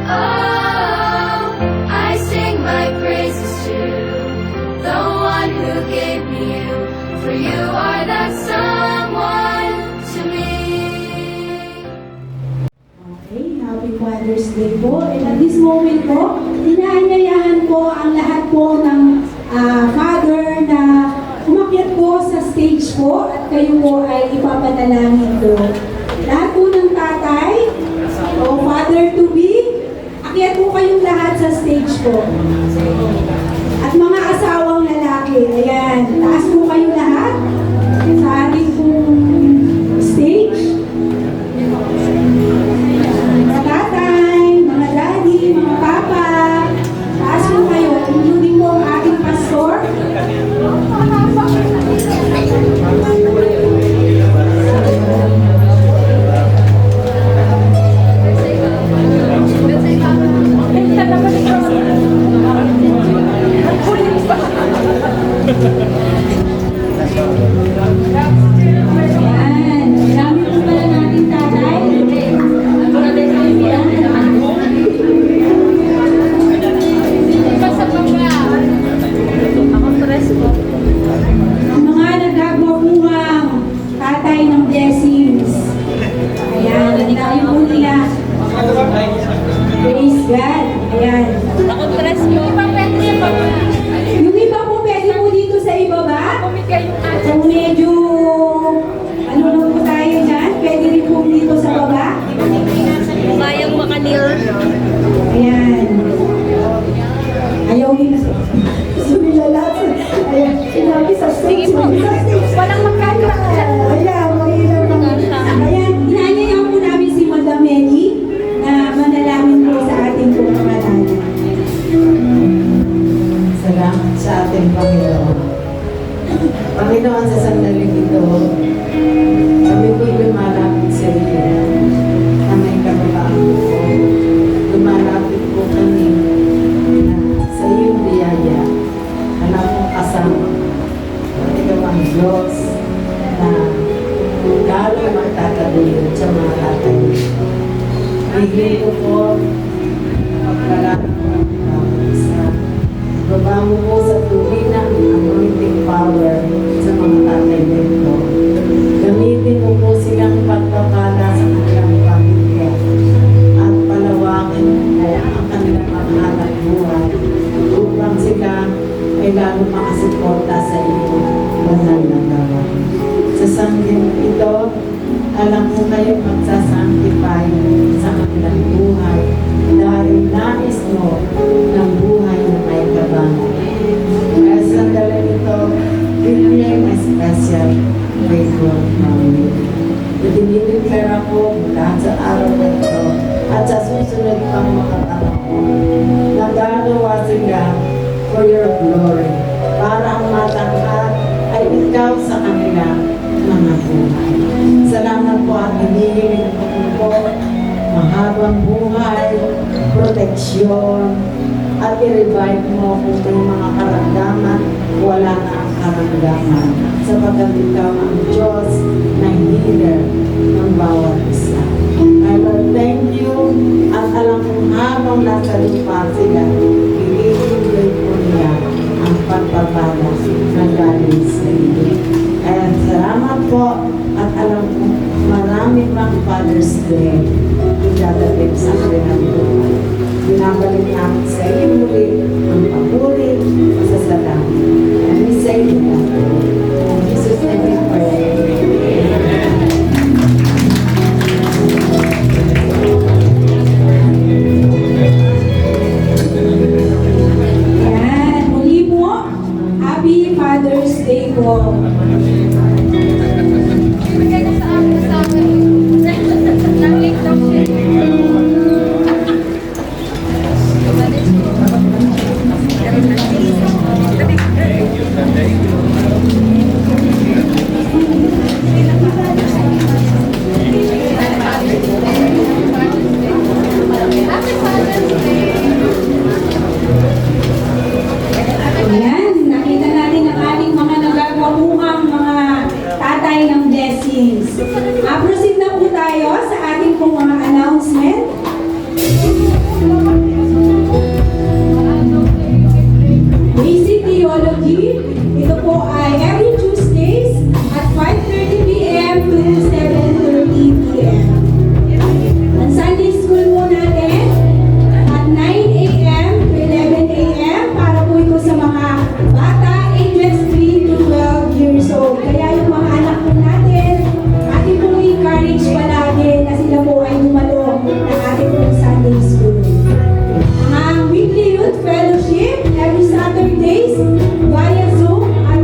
Oh, I sing my praises to the one who gave me you, for you are that someone to me. Okay, happy Father's Day po. And at this moment po, inaanyayahan po ang lahat po ng father na umakyat po sa stage po at kayo po ay ipapanalangin po. Lahat po ng tatay o father-to-be, akyat po kayong lahat sa stage po. At mga asawang lalaki, ayan, taas po kayong lahat sa ating pong stage. Mga tatay, mga daddy, mga papa, taas po kayo, including po ang ating pastor. Ayan, marami po pala natin tatay. Ang mga nagagwapuhang tatay ng blessings. Ayan, ang dami po nila. Praise God. Ayan. Yung iba po pwede po dito sa ibaba. Kung medyo ano lang po tayo dyan, pwede rin po dito sa baba. Bayang makanil. Ayan. Ayaw nila. Gusto nila lahat. Ayan. Sinabi sa stage. Walang makala. Ayan. Mahirap naman. Ayan. Inaanyayahan po namin si Madam Mary na manalangin po sa ating pumamalan. Salamat sa ating Panginoon. Panginoon, sa sandaling ito, kami po'y lumalapit sa iyo na may kababaan po. Lumalapit po kami na sa iyong biyaya. Alam mo kasama. Ikaw ang Diyos na lalo magtataguyod sa mga tatay. Bigyan ko po pagkalaan sa baba mo po sa tuwinang anointing power sa mga tatay nito. Gamitin mo po silang pagpapala sa kanilang pamilya at palawakin mo ang kanilang panghanap buhay upang sila ay lalo makasipag sumusuporta sa inyong banal na gawain. Sa sangging ito, alam mo kayo magsasanctify sa kanilang buhay dahil nais mo ng buhay na may kabango. Kaya sa dala nito, bigyan may special faithful family. Idinideclare ako mula sa araw na ito at sa susunod pang mga panahon na gagawa sila for your glory para ang matangkad ay ikaw sa kanilang mga buhay. Salamat po at hinihiling ko po mahabang buhay, proteksyon, at i-revive mo kung may mga karamdaman, wala na ang karamdaman. Sapagkat ikaw ang Diyos na healer ng bawat isa. My Lord, thank you. At alam kong habang nasa lupa sila, i-enjoy po niya ang pagpapala na galing sa iyo. Kaya salamat po at alam kong marami pang Father's Day idadagdag sa kanilang buhay. Binabalik namin sa iyo muli ang papuri sa salamat. And we say to God, in Jesus' name we pray. Yan, muli po, Happy Father's Day po. Ayan, nakita natin ang ating mga nagagamuhang mga tatay ng blessings. Proceed na po tayo sa ating pong mga announcement. Basic Theology, ito po ay every Tuesdays at 5:30 p.m. to 7:30 p.m. Ang Sunday School po natin at 9 a.m. to 11 a.m. para po ito sa mga bata ages 3 to 12 years old. Kaya yung mga anak po natin, ating pong encourage palagi na sila po ay dumalo ng ating pong Sunday School. Ang weekly youth fellowship every Saturdays via Zoom at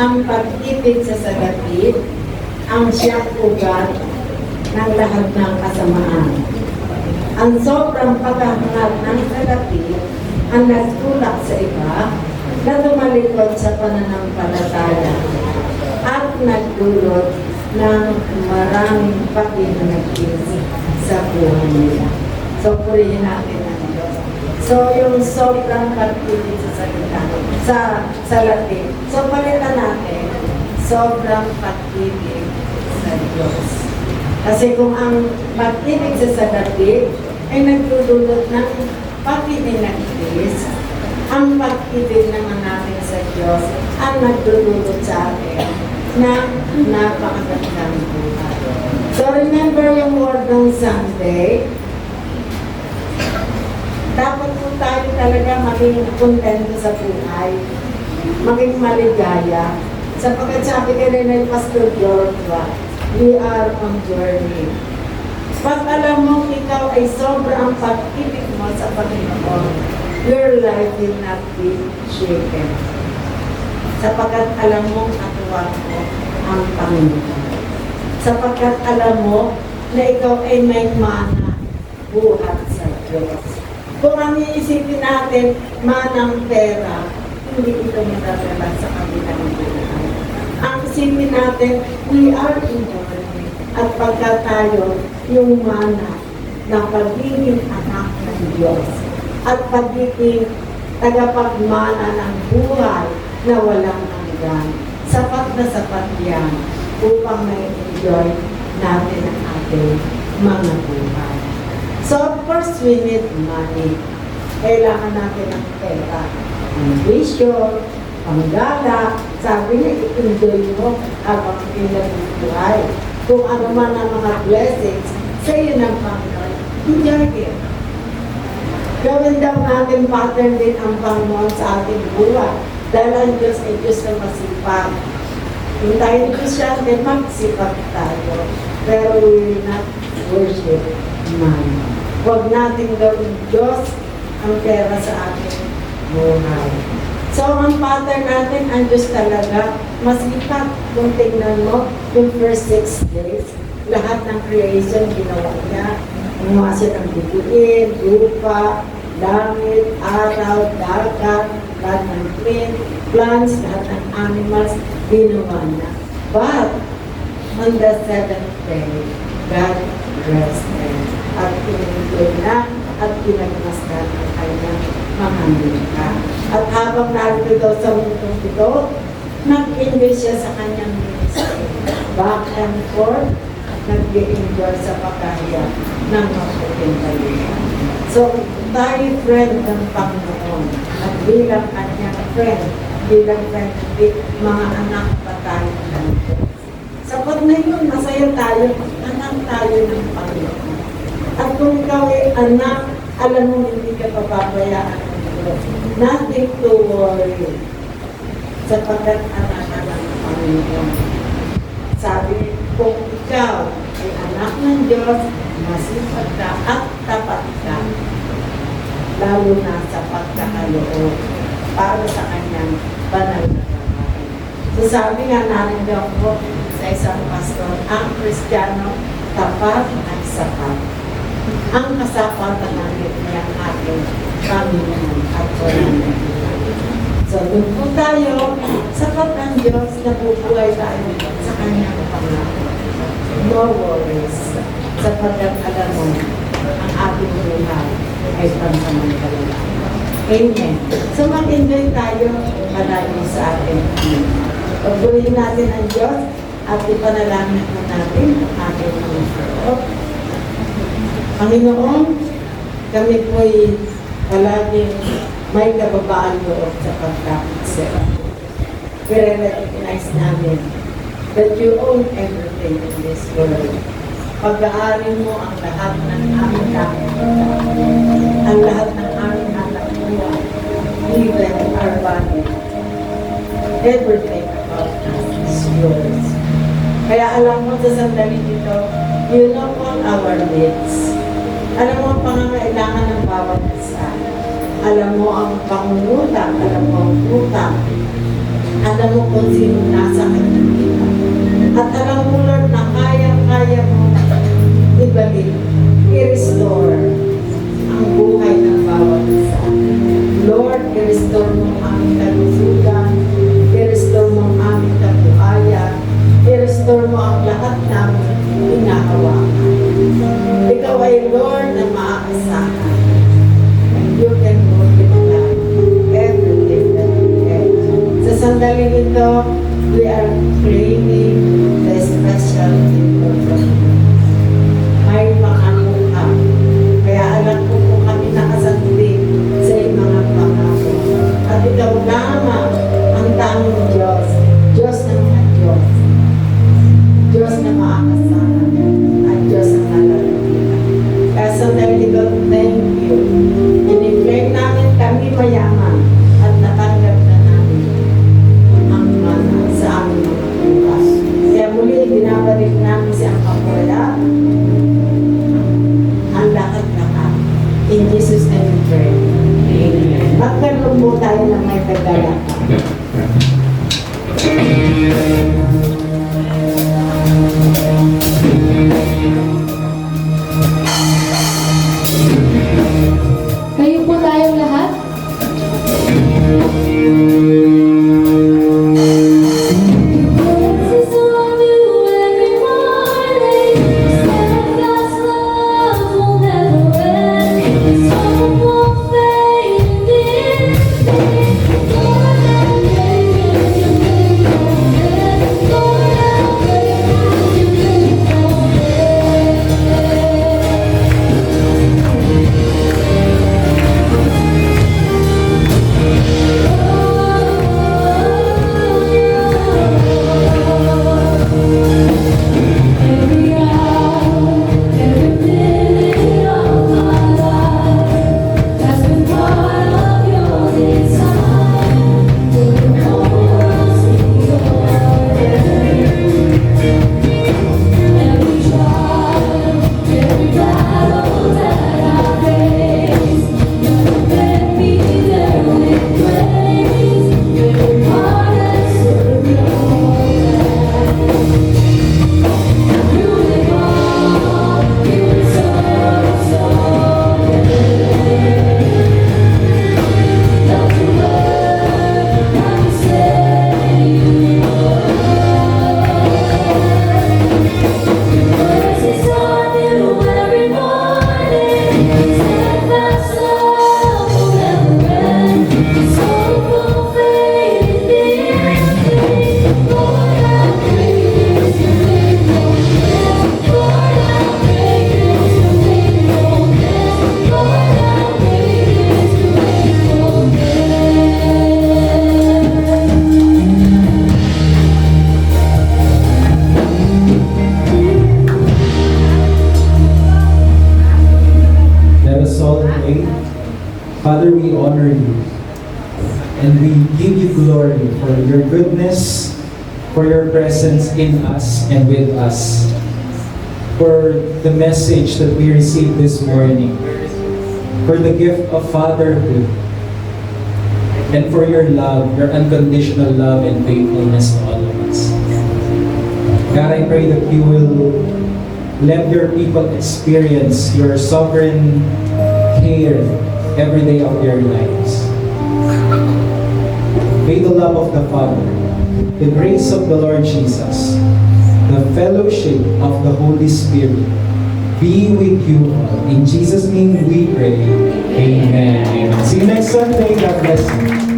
ang pag-ibig sa sagapit, ang siyang ugat ng lahat ng kasamaan. Ang sobrang paghahangad ng sagapit ang nagtulak sa iba na tumalikod sa pananampalataya at nagdulot ng maraming paghinanagis sa buhay nila. So, purihin natin ang Diyos. So, yung sobrang pag-ibig sa salita, sa Latin. So, palitan natin, sobrang pag-ibig sa Diyos. Kasi kung ang pag-ibig sa salapit ay nagdudulot ng pag-ibig, ang pag-ibig naman natin sa Diyos ang nagdudulot sa atin ng napakagandang buhay. So remember yung word ng Sunday, dapat po tayo talaga maging kontento sa buhay, maging maligaya. Sapagkat sabi ka rin ng Pastor Joshua, we are on journey. Pag alam mo ikaw ay sobrang pag-ibig mo sa Panginoon, your life will not be shaken. Sapagkat alam mo katuwang mo ang Panginoon. Sapagkat alam mo na ikaw ay may mana buhat sa Diyos. Kung ang iisipin natin, manang pera, hindi ito madadala sa kabilang buhay. Ang isipin natin, we are in journey. At pagka tayo, yung mana ng pagiging anak ng Diyos at pagiging tagapagmana ng buhay na walang hanggan. Sapat na sapat yan upang ma-enjoy natin ang ating mga buhay. So, of course, we need money. Kailangan natin ng pera. Ang bisyo, ang gala, sabi niya, i-enjoy mo habang pinabubuhay. Kung ano man ang mga blessings, sa iyo ng Panginoon, enjoy it. Gawin daw natin pattern din ang Panginoon sa ating buhay. Dahil ang Diyos ay Diyos na masipag. Kung tayo ni Kristyante, magsipag tayo. Pero we will not worship money. Huwag natin gawin Diyos ang pera sa ating buhay. So, ang pattern natin, ang Diyos talaga, masipag. Kung tingnan mo, yung first 6 days, lahat ng creation ginawa niya. Gumawa siya ng bituin, lupa, langit, araw, dagat, lahat ng plants, lahat ng animals, ginawa niya. But, on the 7th day, God rested. At pinag-enjoy na at pinagmasdan ang kanyang mga likha. At habang narito daw sa mundong ito, nag-enjoy siya sa kanyang ministry. Back and forth, nag-enjoy sa pagkahiyap ng mabuting balita. So, tayo friend ng Panginoon at bilang kanyang friend, bilang friend ng mga anak pa tayo ng Diyos. Sapat na yun, masaya tayo, anak tayo ng Panginoon. At kung ikaw ay anak, alam mo hindi ka papabayaan ng Diyos. Nothing to worry. Sapagkat anak ng Panginoon. Sabi, kung ikaw ay anak ng Diyos, masipag ka at tapat ka. Lalo na sa pagkakaloob para sa kanyang banal na gawain. So sabi nga namin daw po sa isang pastor, ang Kristiyano tapat at sapat. Ang kasapatan natin niya ating Panginoon at walang nagkita. So doon po tayo, sapat ang Diyos na bubuhay tayo sa kanyang pangako. No worries. Sapagkat alam mo, ang ating buhay ay pansamantala. Amen. So mag-enjoy tayo malayo sa ating Panginoon. Pagbuhin natin ang Diyos at ipanalangin na natin ang ating Panginoon. Panginoon, kami po'y palaging may kababaan loob sa pagkakit sa iyo. I-recognize namin that you own everything in this world. Pag-aari mo ang lahat ng aming nakikita, ang lahat ng aming anak buhay, even our body. Everything about us is yours. Kaya alam mo sa sandali ito, you know all our needs. Alam mo ang pangangailangan ng bawat isa. Alam mo ang pangungutang, alam mo ang utang. Alam mo kung sino nasa kanila. At alam mo, Lord, na kaya mo ibalik, i-restore ang buhay ng bawat isa. Lord, i-restore mo ang aming kalusugan, i-restore mo ang aming kabuhayan, i-restore mo ang lahat namin hinahawakan. Ikaw ay Lord na maaasahan. You can multiply everything that we have. Sa sandali nito, we are claiming the special gift of God. May pangako ka. Kaya alam ko kung kami nakasandi sa iyong mga pangako. At ikaw lamang ang tanging Diyos. Diyos ng mga Diyos. Diyos na maakasahan. At Diyos na nalalapitan. Kaya sandali nito, thank you. In-claim namin kami mayaman at natanggap na namin ang mana sa aming mga bukas. Kaya muli, binabalik namin si ang kapwala, ang lahat-lahat. In Jesus' name we pray. Amen. Magkaroon po tayo ng may pagdalaka. Kayo po tayong lahat. Father, we honor you and we give you glory for your goodness, for your presence in us and with us, for the message that we received this morning, for the gift of fatherhood, and for your love, your unconditional love and faithfulness to all of us. God, I pray that you will let your people experience your sovereign care every day of their lives. May the love of the Father, the grace of the Lord Jesus, the fellowship of the Holy Spirit be with you all. In Jesus' name we pray. Amen. Amen. See you next Sunday. God bless you.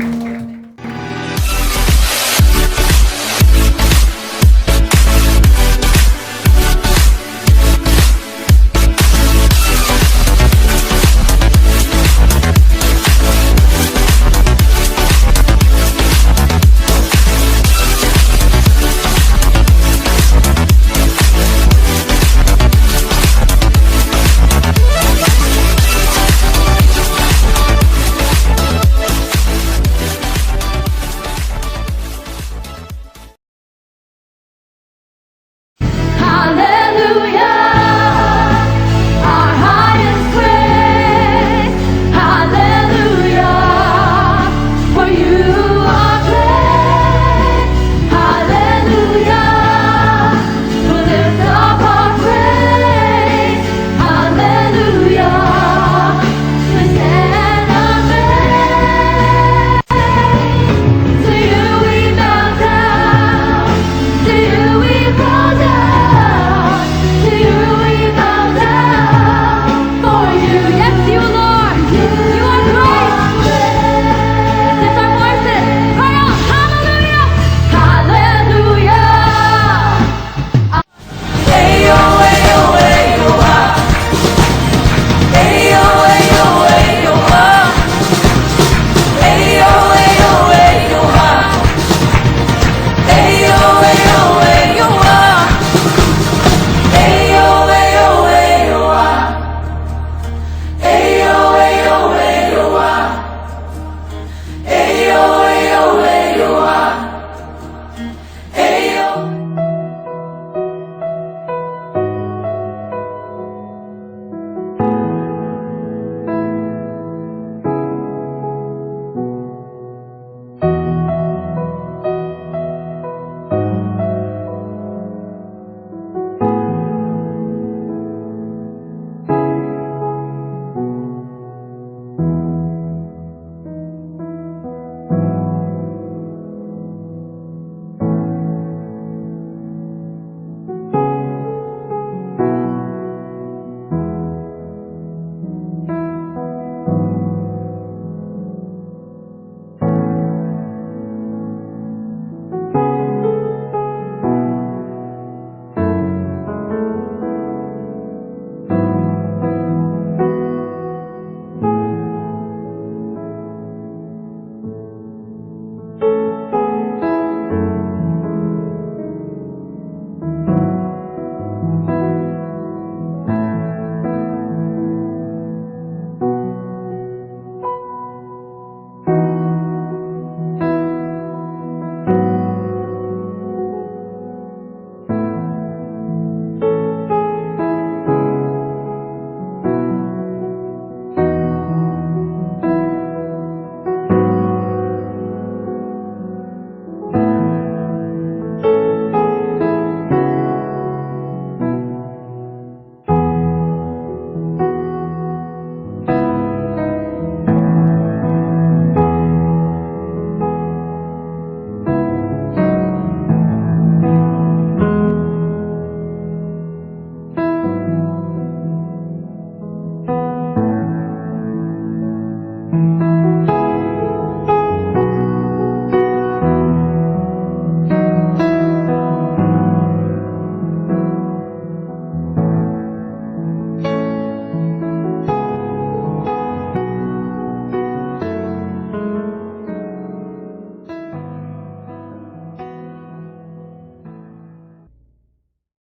Amen.